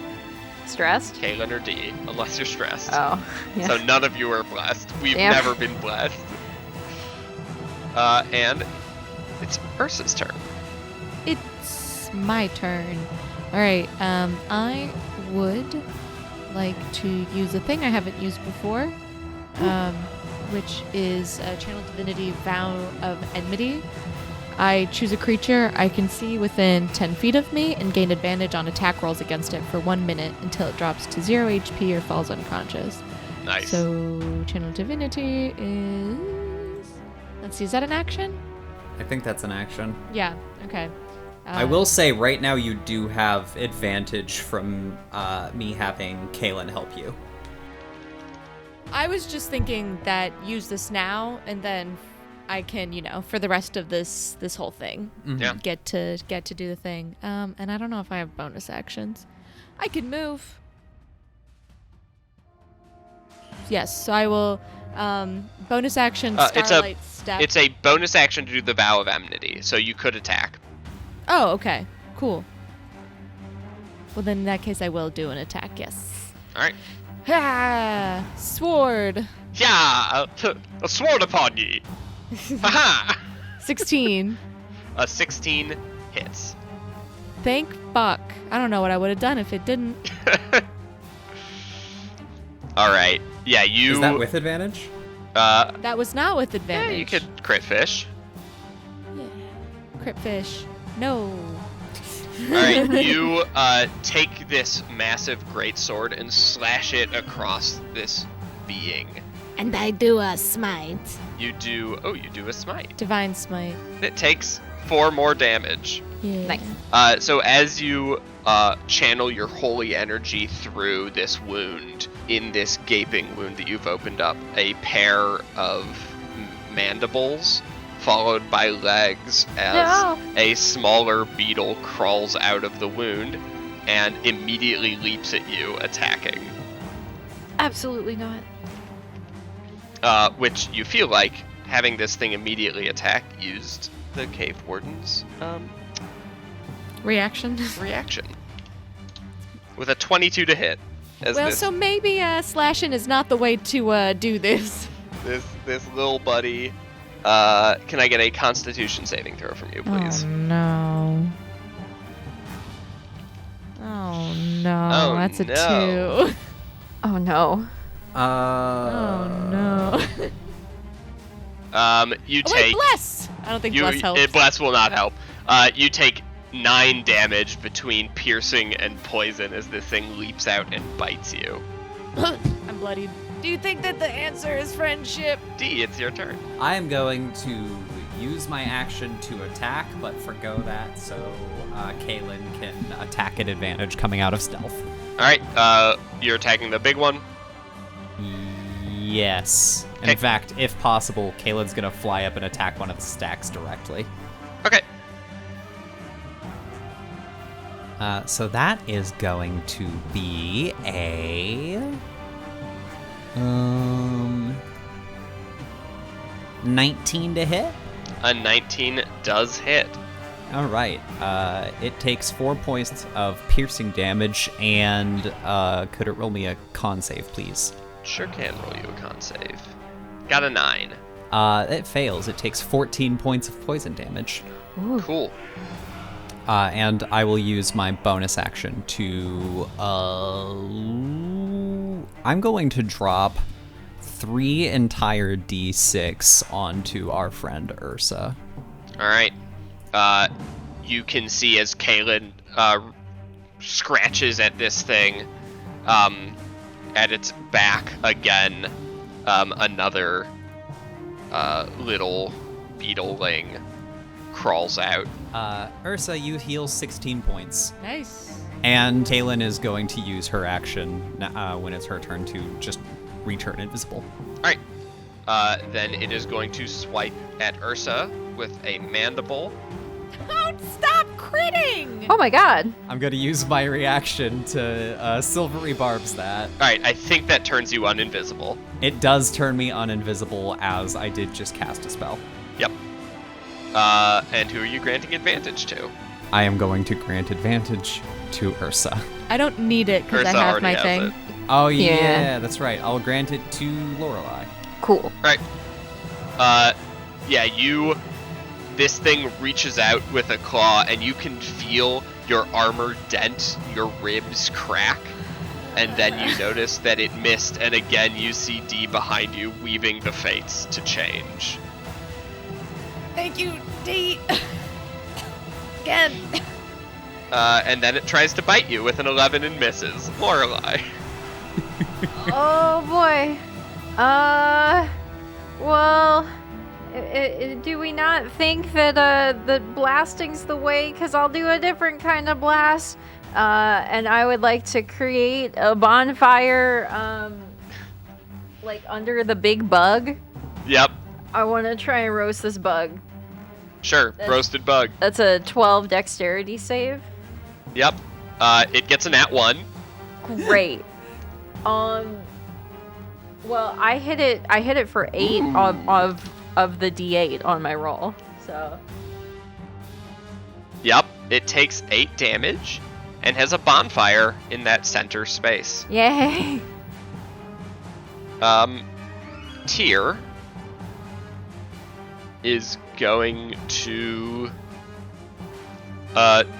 Stressed? Kaylin or D, unless you're stressed. Oh. Yeah. So none of you are blessed. We've Damn. never been blessed. And it's Ursa's turn. It's my turn. Alright, I would like to use a thing I haven't used before, which is Channel Divinity Vow of Enmity. I choose a creature I can see within 10 feet of me and gain advantage on attack rolls against it for 1 minute until it drops to 0 HP or falls unconscious. Nice. So, Channel Divinity is... Let's see, is that an action? I think that's an action. Yeah, okay. I will say right now you do have advantage from me having Kaylin help you. I was just thinking that use this now and then I can, for the rest of this whole thing, Yeah. get to do the thing. And I don't know if I have bonus actions. I can move. Yes, so I will bonus action Starlight Step. It's a bonus action to do the Vow of Enmity, so you could attack. Oh, okay. Cool. Well, then in that case I will do an attack, yes. Alright. Ah, sword. Yeah! A sword upon ye! Haha! 16. A 16 hits. Thank fuck. I don't know what I would have done if it didn't. Alright. Yeah, you... Is that with advantage? That was not with advantage. Yeah, you could crit fish. Yeah. Crit fish. No. Alright, you take this massive greatsword and slash it across this being. And I do a smite. You do a smite. Divine smite. It takes 4 more damage. Yeah. Nice. So as you channel your holy energy through this wound, in this gaping wound that you've opened up, a pair of mandibles followed by legs as a smaller beetle crawls out of the wound and immediately leaps at you, attacking. Absolutely not. Which you feel like having this thing immediately attack used the cave warden's Reaction. reaction. With a 22 to hit. As Well, this, so maybe slashing is not the way to do this. this little buddy. Can I get a Constitution saving throw from you, please? Oh no. Oh no. Oh, That's a no. 2. Oh no. Oh no. You Oh, take. wait, bless! I don't think bless helps. Bless will not help. You take 9 damage between piercing and poison as this thing leaps out and bites you. I'm bloodied. Do you think that the answer is friendship? D, it's your turn. I am going to use my action to attack, but forgo that so Kaylin can attack at advantage coming out of stealth. All right. You're attacking the big one. Yes. Okay. In fact, if possible, Kaylin's gonna fly up and attack one of the stacks directly. Okay. So that is going to be a 19 to hit. A 19 does hit. All right. It takes 4 points of piercing damage, and could it roll me a con save, please? Sure can roll you a con save. Got a 9. It fails. It takes 14 points of poison damage. Ooh. Cool. And I will use my bonus action to. I'm going to drop 3 entire d6 onto our friend Ursa. All right. You can see as Kaylin scratches at this thing, at its back again, another little beetling crawls out. Ursa, you heal 16 points. Nice. And Kaylin is going to use her action when it's her turn to just return invisible. All right. Then it is going to swipe at Ursa with a mandible. Don't stop critting! Oh my god. I'm going to use my reaction to silvery barbs that. All right. I think that turns you uninvisible. It does turn me uninvisible as I did just cast a spell. Yep. And who are you granting advantage to? I am going to grant advantage to Ursa. I don't need it because I Ursa have already my has thing. it. Oh, yeah, Yeah. that's right. I'll grant it to Lorelai. Cool. Right. Yeah, this thing reaches out with a claw, and you can feel your armor dent, your ribs crack, and then you notice that it missed, and again you see D behind you weaving the fates to change. Thank you, D. Again. And then it tries to bite you with an 11 and misses. Lorelai. Oh boy. Well, do we not think that the blasting's the way? Because I'll do a different kind of blast. And I would like to create a bonfire, like under the big bug. Yep. I want to try and roast this bug. Sure. Roasted bug. That's a 12 dexterity save. Yep. It gets a nat 1. Great. Well, I hit it for 8 of the D8 on my roll. So. Yep. It takes 8 damage and has a bonfire in that center space. Yay. Tyr is going to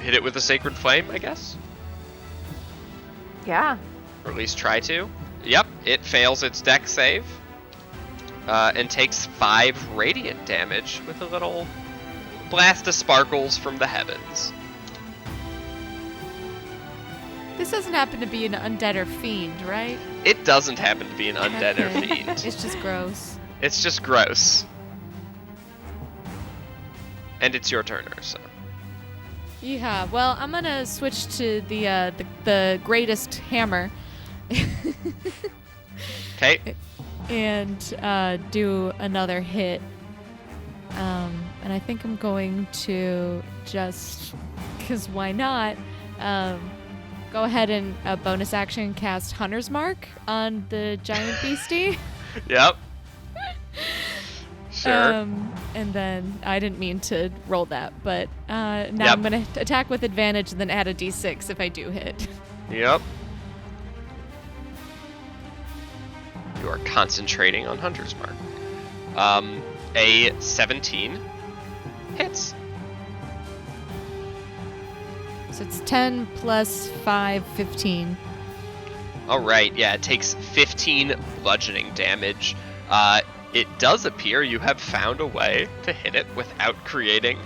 hit it with a sacred flame, I guess? Yeah. Or at least try to. Yep, it fails its dex save. And takes 5 radiant damage with a little blast of sparkles from the heavens. This doesn't happen to be an undead or fiend, right? It doesn't happen to be an undead or Okay. fiend. It's just gross. It's just gross. And it's your turn, Ursa. Yeah, well, I'm gonna switch to the greatest hammer. Okay. And do another hit. And I think I'm going to just, because why not, go ahead and bonus action cast Hunter's Mark on the giant beastie. Yep. Sure. And then I didn't mean to roll that, but now Yep. I'm going to attack with advantage and then add a d6 if I do hit. Yep. You are concentrating on Hunter's Mark. A 17 hits. So it's 10 plus 5, 15. All right, yeah, it takes 15 bludgeoning damage. It does appear you have found a way to hit it without creating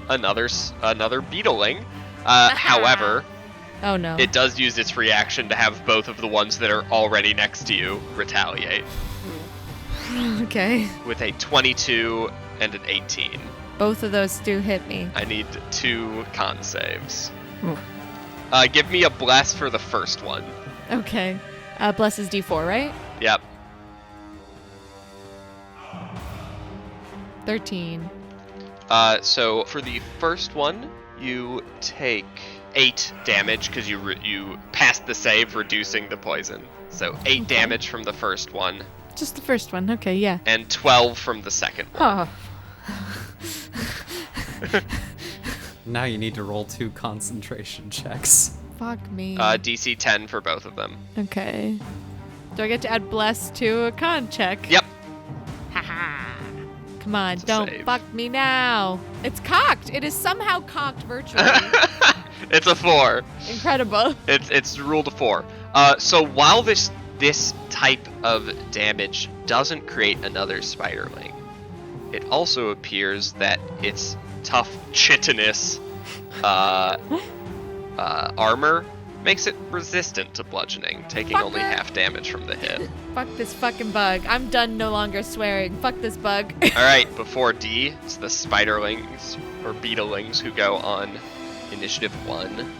another beetling. However, Oh no. it does use its reaction to have both of the ones that are already next to you retaliate Okay. with a 22 and an 18. Both of those do hit me. I need 2 con saves. Oof. Give me a bless for the first one. Okay. Bless is d4, right? Yep. 13. So for the first one, you take 8 damage because you passed the save, reducing the poison. So 8 damage from the first one, Just the first one. Okay, yeah. and 12 from the second one. Oh. Now you need to roll 2 concentration checks. Fuck me. DC 10 for both of them. Okay. Do I get to add bless to a con check? Yep. Haha. Come on, It's a don't save. fuck me now. It's cocked. It is somehow cocked virtually. It's a 4. Incredible. It's ruled a 4. So while this type of damage doesn't create another spiderling, it also appears that its tough chitinous armor makes it resistant to bludgeoning, taking only Fucker. half damage from the hit. Fuck this fucking bug. I'm done no longer swearing. Fuck this bug. Alright, before D, it's the spiderlings, or beetlings, who go on initiative 1,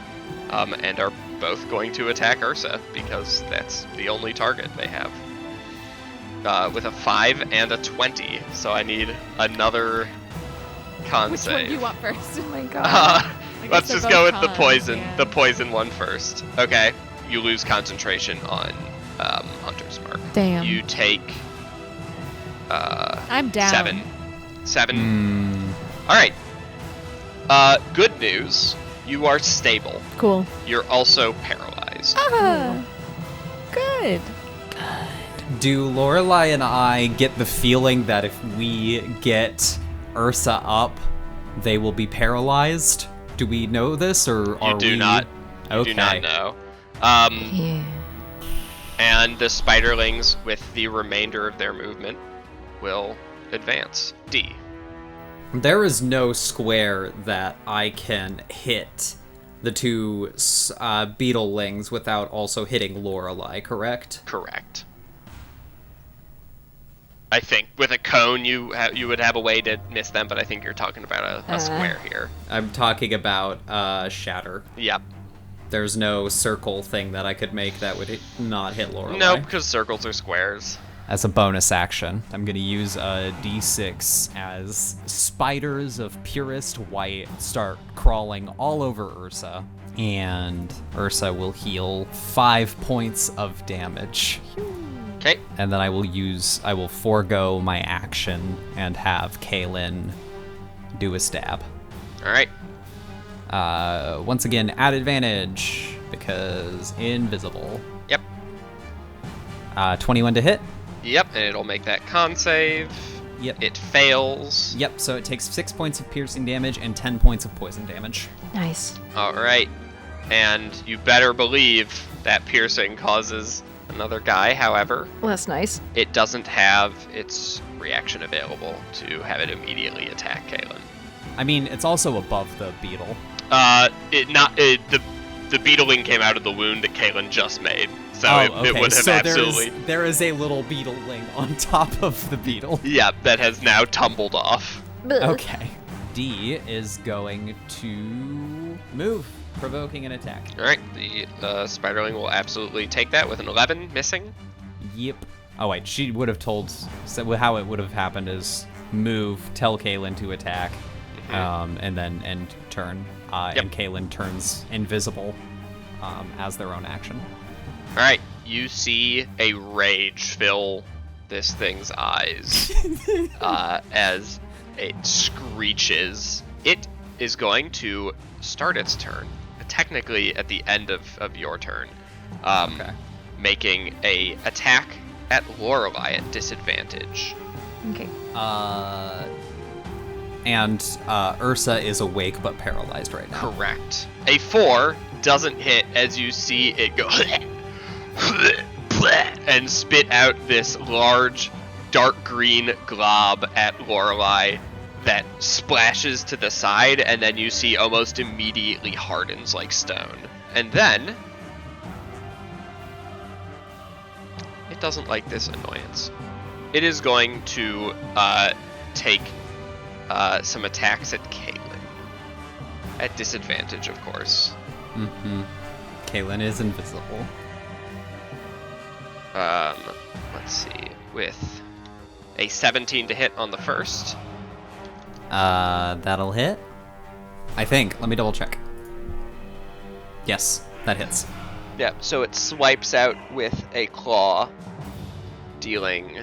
and are both going to attack Ursa, because that's the only target they have. With a 5 and a 20, so I need another con Which save. one do you want first? Oh my god. Let's they're just go with both the cons, poison, yeah. the poison one first. Okay, you lose concentration on Hunter's Mark. Damn. You take I'm down. 7. All right. Good news. You are stable. Cool. You're also paralyzed. Ah. Good. Do Lorelai and I get the feeling that if we get Ursa up, they will be paralyzed? Do we know this, or are You do we? not. You Okay. do not know. Yeah. And the spiderlings, with the remainder of their movement, will advance. D. There is no square that I can hit the 2 beetlelings without also hitting Lorelai, correct? Correct. I think with a cone you would have a way to miss them, but I think you're talking about a square here. I'm talking about shatter. Yep. There's no circle thing that I could make that would not hit Lorelai. No, because circles are squares. As a bonus action, I'm going to use a d6 as spiders of purest white start crawling all over Ursa. And Ursa will heal 5 points of damage. Okay. And then I will forego my action and have Kaylin do a stab. All right. Once again, at advantage, because invisible. Yep. 21 to hit. Yep, and it'll make that con save. Yep. It fails. Yep, so it takes 6 points of piercing damage and 10 points of poison damage. Nice. All right. And you better believe that piercing causes another guy. However, Well, that's nice. it doesn't have its reaction available to have it immediately attack Kaylin. I mean, it's also above the beetle. The beetling came out of the wound that Kaylin just made, so Oh, it okay. would have So absolutely. there is a little beetling on top of the beetle. Yeah, that has now tumbled off. Okay. D is going to move, provoking an attack. All right, the spiderling will absolutely take that with an 11, missing. Yep. Oh wait, she would have told. So how it would have happened is move, tell Kaylin to attack, and then end turn. And Kaylin turns invisible as their own action. All right, you see a rage fill this thing's eyes as It screeches. It is going to start its turn, technically at the end of your turn, Okay. making a attack at Lorelai at disadvantage. Okay. And Ursa is awake but paralyzed right now. Correct. A 4 doesn't hit as you see it go and spit out this large dark green glob at Lorelai that splashes to the side, and then you see almost immediately hardens like stone. And then it doesn't like this annoyance. It is going to take some attacks at Caitlin. At disadvantage, of course. Mm-hmm. Kaylin is invisible. Let's see. With a 17 to hit on the first. That'll hit. I think. Let me double check. Yes, that hits. Yeah, so it swipes out with a claw, dealing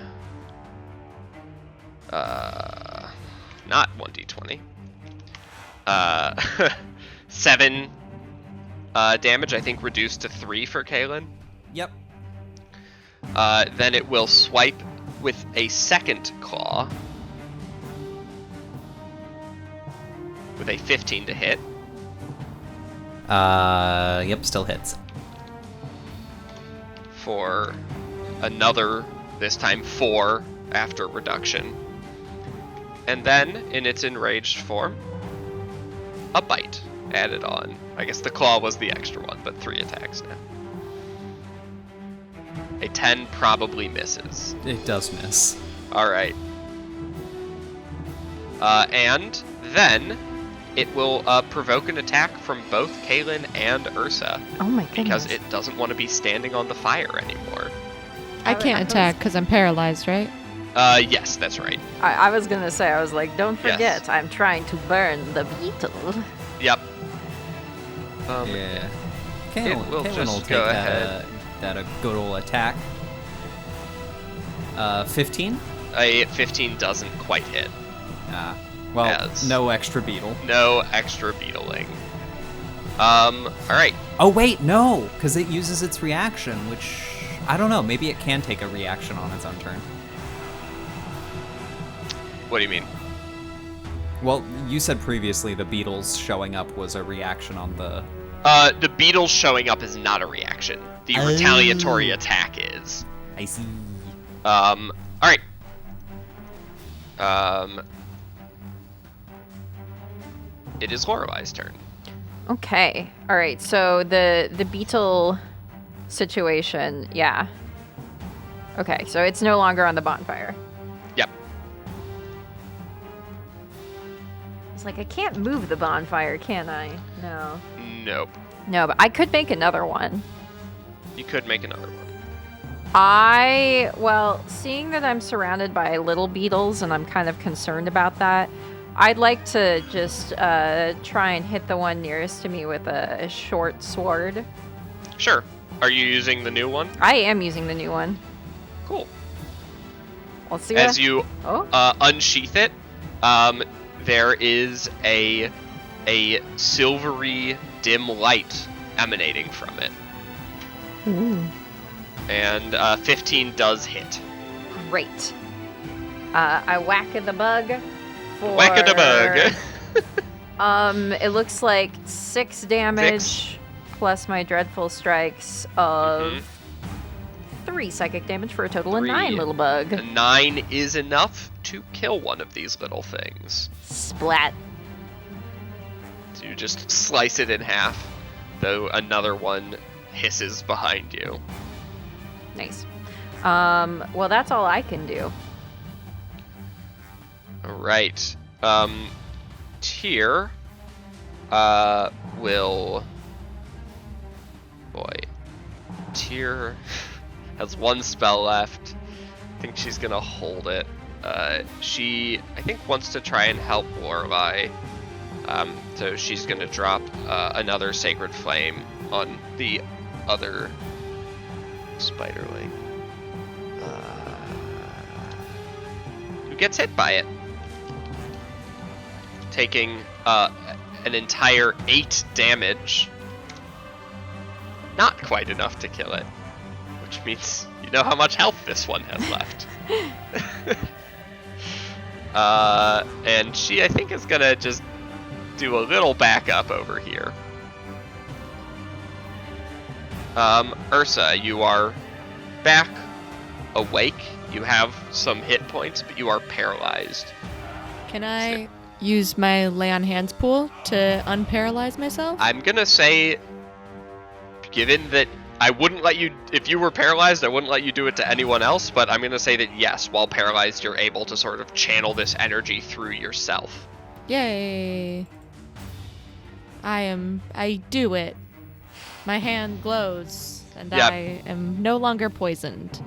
not 1d20. 7 damage, I think reduced to 3 for Kaylin. Yep. Then it will swipe with a second claw with a 15 to hit. Yep, still hits. For another, this time 4 after reduction. And then, in its enraged form, a bite added on. I guess the claw was the extra one, but 3 attacks now. A 10 probably misses. It does miss. Alright. And then it will provoke an attack from both Kaylin and Ursa. Oh my goodness. Because it doesn't want to be standing on the fire anymore. I can't attack because I'm paralyzed, right? Yes, that's right. I was gonna say, I was like, don't forget, Yes. I'm trying to burn the beetle. Yep. Yeah. It will Kaylin just will go take ahead. that a good old attack. 15? A 15 doesn't quite hit. Well, As- no extra beetle. No extra beetling. Alright. Oh wait, no, because it uses its reaction, which I don't know. Maybe it can take a reaction on its own turn. What do you mean? Well, you said previously the beetles showing up was a reaction on the. The beetle showing up is not a reaction. The retaliatory attack is. I see. Alright. It is Lorelai's turn. Okay. All right. So the beetle situation, yeah. Okay. So it's no longer on the bonfire. Yep. It's like I can't move the bonfire, can I? No. Nope. No, but I could make another one. You could make another one. Well, seeing that I'm surrounded by little beetles and I'm kind of concerned about that, I'd like to just try and hit the one nearest to me with a short sword. Sure. Are you using the new one? I am using the new one. Cool. Let's see As what... you unsheath it, there is a silvery dim light emanating from it. Ooh. And 15 does hit. Great. I whack the bug for... Whack of the bug. It looks like 6 damage plus my dreadful strikes of 3 psychic damage for a total of 3. 9, little bug. 9 is enough to kill one of these little things. Splat. So you just slice it in half, though another one hisses behind you. Nice. Well, that's all I can do. Alright. Tyr will... Boy. Tyr has 1 spell left. I think she's gonna hold it. She, I think, wants to try and help Lorelai. So she's gonna drop another Sacred Flame on the other Spiderling. Who gets hit by it? taking an entire 8 damage. Not quite enough to kill it, which means you know how much health this one has left. And she, I think, is gonna just do a little backup over here. Ursa, you are back awake. You have some hit points, but you are paralyzed. Can I use my lay on hands pool to unparalyze myself? I'm gonna say, given that I wouldn't let you, if you were paralyzed, I wouldn't let you do it to anyone else, but I'm gonna say that yes, while paralyzed, you're able to sort of channel this energy through yourself. Yay. I do it. My hand glows, and Yep. I am no longer poisoned.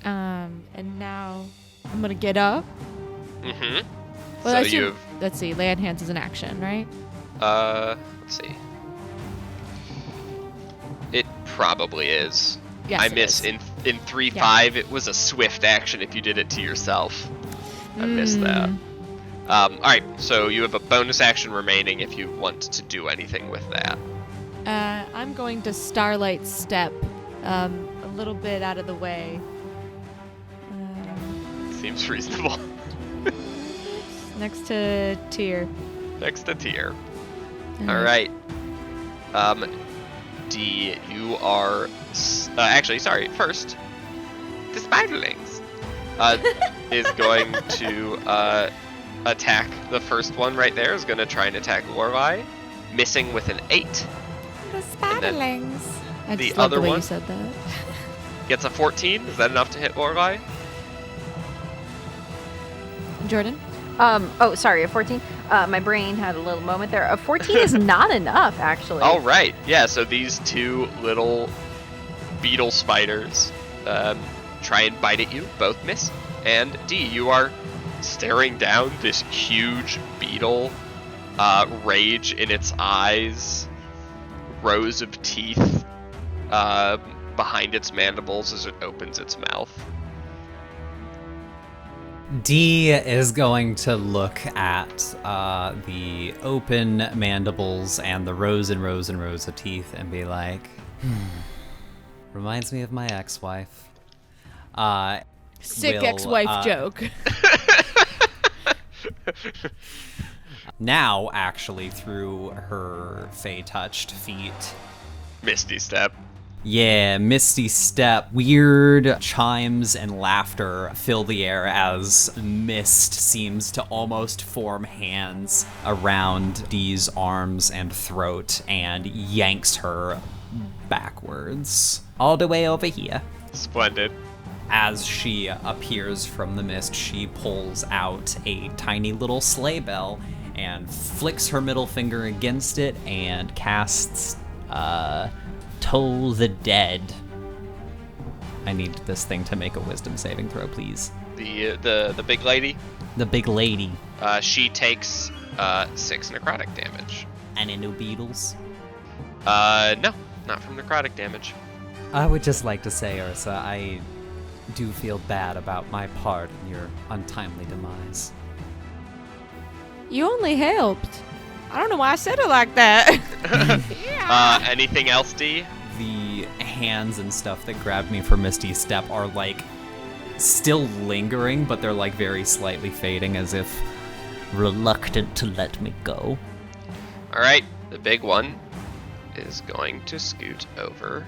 And now I'm gonna get up. Mm-hmm. Well, So I should, you've, let's see, lay on hands is an action, right? let's see. It probably is. Yes, I it miss is. in 3-5. It was a swift action if you did it to yourself. I missed that. All right, so you have a bonus action remaining if you want to do anything with that. I'm going to Starlight Step a little bit out of the way. Seems reasonable. Next to Tyr. Next to Tyr. Uh, All right. D, you are actually sorry. First, the Spiderlings is going to attack the first one right there. Is going to try and attack Lorelai, missing with an 8. The then Spiderlings. I the just love other the way one? you said that. Gets a 14. Is that enough to hit Lorelai? Jordan? Oh, sorry, a 14. My brain had a little moment there. A 14 is not enough, actually. All right. Yeah. So these two little beetle spiders try and bite at you. Both miss. And D, you are staring down this huge beetle, rage in its eyes, rows of teeth behind its mandibles as it opens its mouth. D is going to look at the open mandibles and the rows and rows and rows of teeth and be like, reminds me of my ex-wife. Sick will, ex-wife joke. Now, actually, through her Fey-touched feet, Misty Step. yeah, Misty Step. Weird chimes and laughter fill the air as mist seems to almost form hands around Dee's arms and throat and yanks her backwards. All the way over here. Splendid. As she appears from the mist, she pulls out a tiny little sleigh bell and flicks her middle finger against it and casts Toll the Dead. I need this thing to make a wisdom saving throw, please. The big lady. The big lady. She takes 6 necrotic damage. Any new beetles? No, not from necrotic damage. I would just like to say, Ursa, I do feel bad about my part in your untimely demise. You only helped. I don't know why I said it like that. Anything else, D? The hands and stuff that grabbed me for Misty Step are like still lingering, but they're like very slightly fading as if reluctant to let me go. All right, the big one is going to scoot over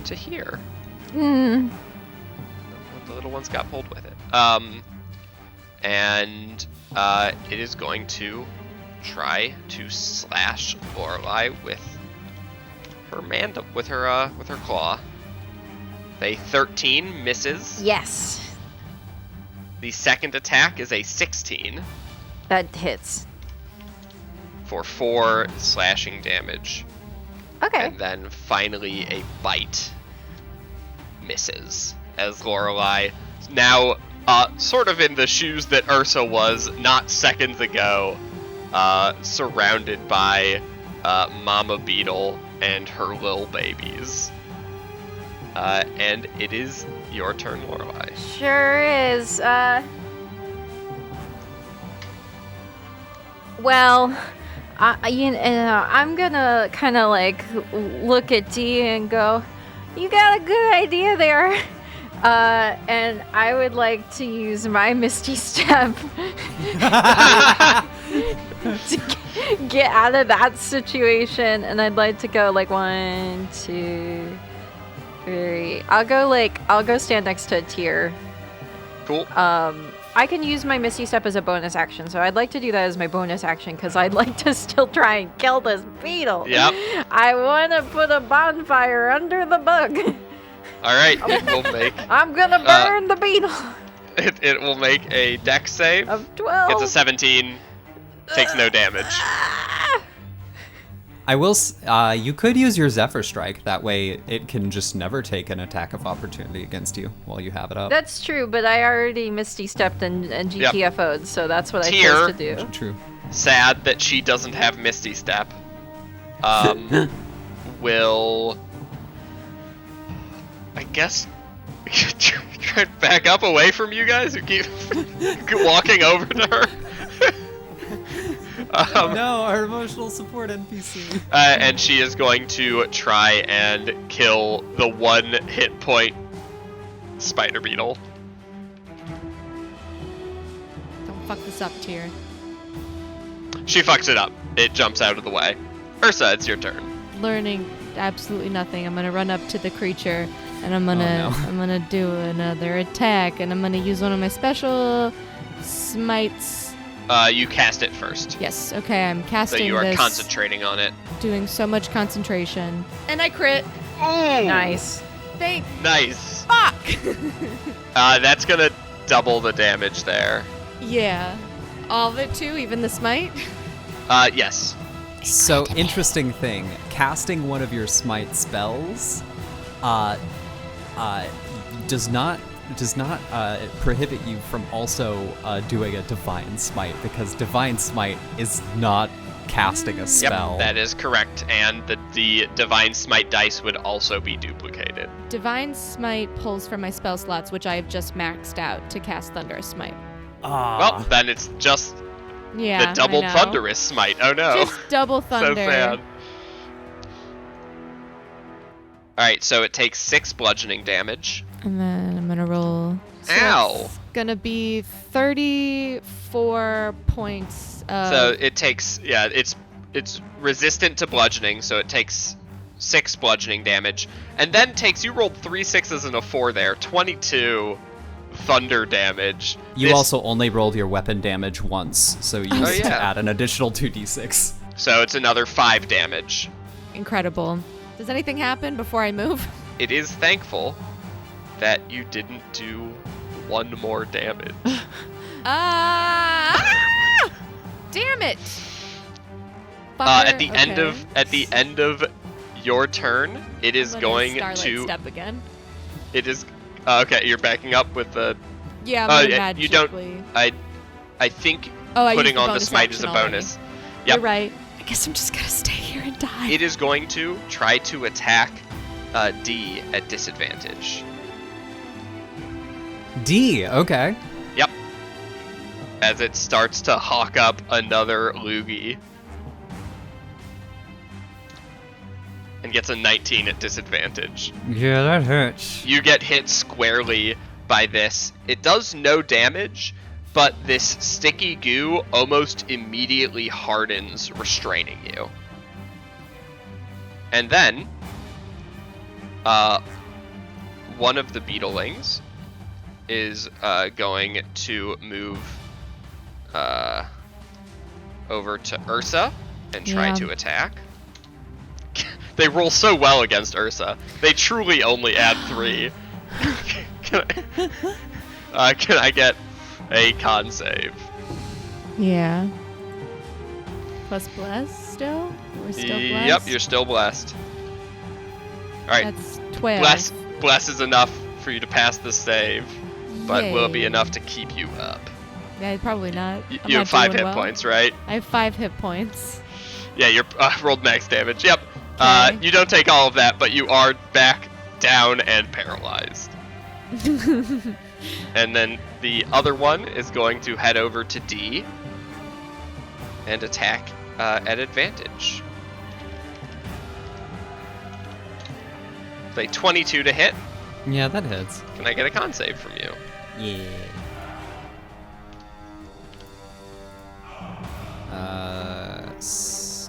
to here. The little ones got pulled with it. And it is going to try to slash Lorelai with her claw. A 13 misses. Yes, The second attack is a 16 that hits. for 4 slashing damage. Okay. And then finally a bite misses as Lorelai, now sort of in the shoes that Ursa was not seconds ago, surrounded by Mama Beetle and her little babies. And it is your turn, Lorelai. Sure is. Well, I'm gonna kind of like look at Dee and go, "You got a good idea there," and I would like to use my Misty Step to get out of that situation, and I'd like to go like 1, 2, 3. I'll go stand next to a tier. Cool. I can use my Misty Step as a bonus action, so I'd like to do that as my bonus action because I'd like to still try and kill this beetle. Yep. I want to put a bonfire under the bug. All right. It will make. I'm gonna burn the beetle. It will make a dex save. Of 12. It's a 17. Takes no damage. I will. You could use your Zephyr Strike. That way, it can just never take an attack of opportunity against you while you have it up. That's true, but I already Misty Stepped and GTFO'd, so that's what I Tier. chose to do. True. Sad that she doesn't have Misty Step. Will, I guess, try to back up away from you guys who keep walking over to her. No, our emotional support NPC. And she is going to try and kill the 1 hit point spider beetle. Don't fuck this up, Tyr. She fucks it up. It jumps out of the way. Ursa, it's your turn. Learning absolutely nothing. I'm gonna run up to the creature and I'm gonna do another attack, and I'm gonna use one of my special smites. You cast it first. Yes, okay, I'm casting So you are this, concentrating on it. doing so much concentration. And I crit. Ooh! Nice. Thank Nice. fuck! That's gonna double the damage there. Yeah. All of it too, even the smite? Yes. So, interesting thing. Casting one of your smite spells does not prohibit you from also doing a divine smite, because divine smite is not casting a spell. Yep, that is correct, and the divine smite dice would also be duplicated. Divine smite pulls from my spell slots, which I have just maxed out to cast Thunderous Smite. Well, then it's just Yeah, the double I know. thunderous smite. Oh no. Just double thunder. So sad. Alright, so it takes 6 bludgeoning damage. And then I'm gonna roll. So Ow! It's gonna be 34 points. So it takes, it's resistant to bludgeoning, so it takes 6 bludgeoning damage, and then takes, you rolled 3 6s and a 4 there, 22 thunder damage. You also only rolled your weapon damage once, so you used to add an additional 2d6. So it's another 5 damage. Incredible. Does anything happen before I move? It is thankful that you didn't do 1 more damage. Damn it! At the end of your turn, it is going Starlight to. Step again. It is okay. You're backing up with the. Yeah, I'm gonna you don't. magically. I think I used putting the on the bonus smite is a action already. bonus. You're Yep. right. I guess I'm just gonna stay here and die. It is going to try to attack D at disadvantage. D, okay. Yep. As it starts to hawk up another loogie. And gets a 19 at disadvantage. Yeah, that hurts. You get hit squarely by this. It does no damage, but this sticky goo almost immediately hardens, restraining you. And then, one of the beetlelings is going to move over to Ursa and try to attack. They roll so well against Ursa. They truly only add 3. Can I get a con save? Yeah. Plus bless still? We're still blessed? Yep, you're still blessed. Alright, That's 12. bless is enough for you to pass the save, but will it be Yay. enough to keep you up? Yeah, probably not. I'm You not have 5 doing hit well. points, right? I have 5 hit points. Yeah, you're rolled max damage. Yep. Okay. You don't take all of that, but you are back down and paralyzed. And then the other one is going to head over to D and attack at advantage. Play 22 to hit. Yeah, that hits. Can I get a con save from you? Yeah.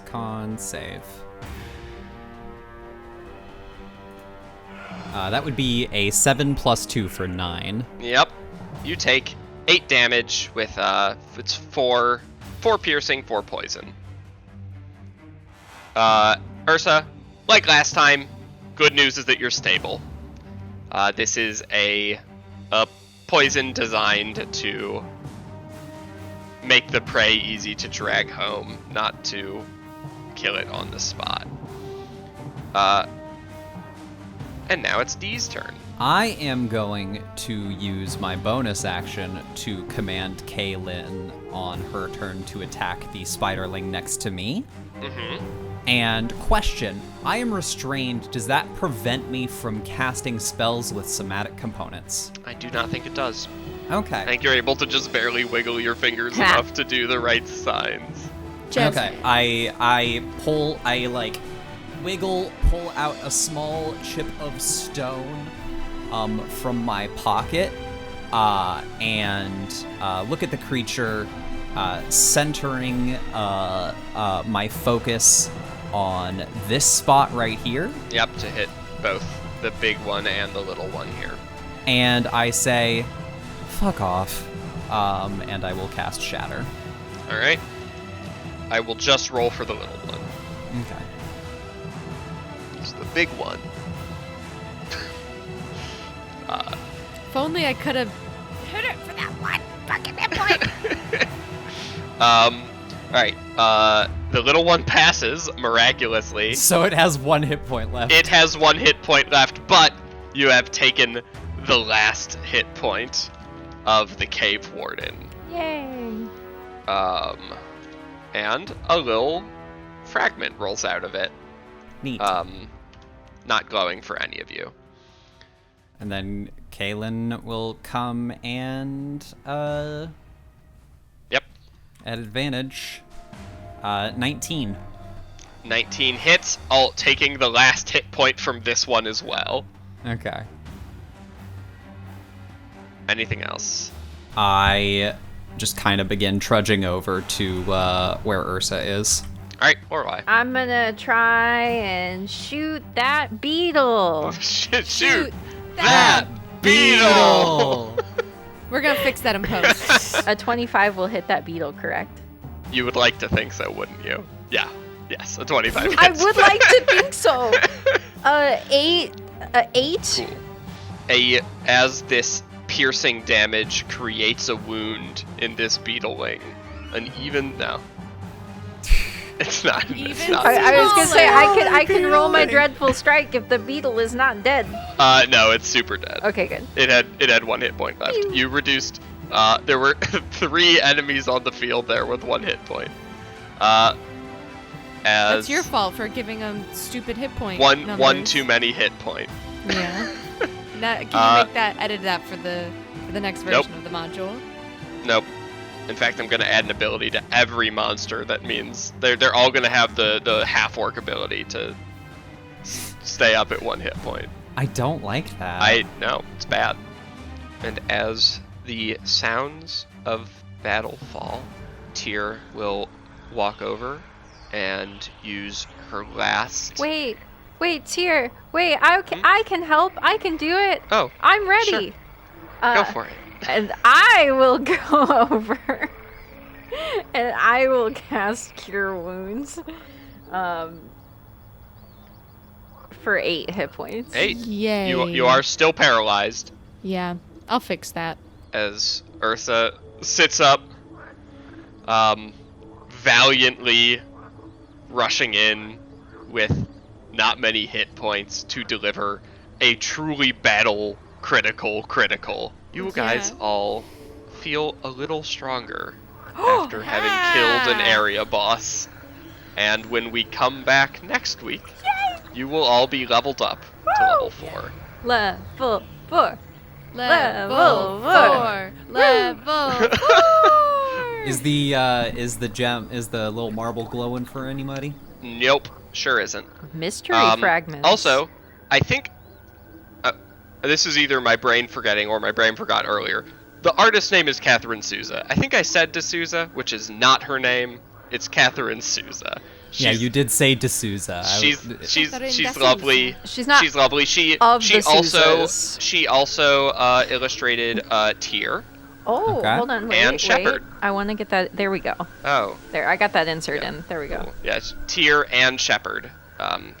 Con save. That would be a 7 plus 2 for 9. Yep. You take 8 damage with it's 4 piercing, 4 poison. Ursa, like last time, good news is that you're stable. This is a poison designed to make the prey easy to drag home, not to kill it on the spot. And now it's Dee's turn. I am going to use my bonus action to command Kaylin on her turn to attack the spiderling next to me. Mm-hmm. And question, I am restrained. Does that prevent me from casting spells with somatic components? I do not think it does. Okay. I think you're able to just barely wiggle your fingers Ha. enough to do the right signs. Jeff, Okay. I wiggle, pull out a small chip of stone from my pocket, and look at the creature, centering my focus on this spot right here. Yep, to hit both the big one and the little one here. And I say, fuck off, and I will cast Shatter. All right. I will just roll for the little one. Okay. It's the big one. if only I could have hit it for that one fucking hit point. All right. The little one passes miraculously. So it has 1 hit point left. It has 1 hit point left, but you have taken the last hit point of the cave warden. Yay. And a little fragment rolls out of it. Neat. Not glowing for any of you. And then Kaylin will come and, Yep. at advantage, 19. 19 hits, all taking the last hit point from this one as well. Okay. Anything else? I just kind of begin trudging over to where Ursa is. All right, Lorelai. I'm gonna try and shoot that beetle. Shoot that beetle! We're gonna fix that in post. A 25 will hit that beetle, correct? You would like to think so, wouldn't you? Yeah. Yes, a 25 hits. I would like to think so. 8. 8. Cool. As this piercing damage creates a wound in this beetling, no. It's not. It's Even not. I was gonna say Smaller. I can roll my dreadful strike if the beetle is not dead. No, it's super dead. Okay, good. It had 1 hit point left. You reduced. There were 3 enemies on the field there with 1 hit point. As That's your fault for giving them stupid hit point one numbers. too many hit point. Yeah. Can you make that, edit that for the next version of the module? Nope. In fact, I'm gonna add an ability to every monster. That means they're all gonna have the half orc ability to stay up at 1 hit point. I don't like that. I know it's bad. And as the sounds of battle fall, Tyr will walk over and use her last. Wait, Tyr. Wait, I can help. I can do it. Oh, I'm ready. go for it. And I will go over and I will cast Cure Wounds for 8 hit points. 8. Yay. You are still paralyzed. Yeah, I'll fix that. As Ursa sits up, valiantly rushing in with not many hit points to deliver a truly battle critical. You guys all feel a little stronger after having killed an area boss. And when we come back next week, you will all be leveled up to level 4. Level 4. Level Level 4. Level 4. Is the little marble glowing for anybody? Nope, sure isn't. Mystery fragments. Also, I think this is either my brain forgetting or my brain forgot earlier. The artist's name is Catherine Souza. I think I said D'Souza, which is not her name. It's Catherine Souza. Yeah, you did say D'Souza. She's D'Souza. lovely. She's not She's lovely. She of the also Souzas. illustrated Tyr Oh, Okay. hold on. Wait, and wait. Shepherd. I want to get that. There we go. Oh, There, I got that insert Yeah. in. There we go. cool. Yes, Tyr and Shepherd.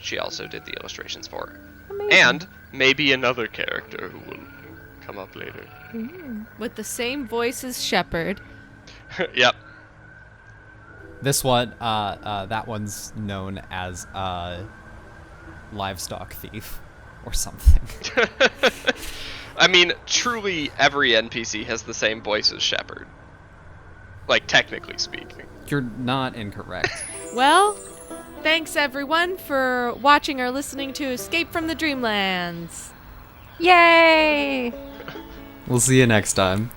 She also did the illustrations for. Amazing. And maybe another character who will come up later. With the same voice as Shepherd. Yep. This one, that one's known as livestock thief or something. I mean, truly every NPC has the same voice as Shepherd. Like, technically speaking. You're not incorrect. Well, thanks everyone for watching or listening to Escape from the Dreamlands. Yay! We'll see you next time.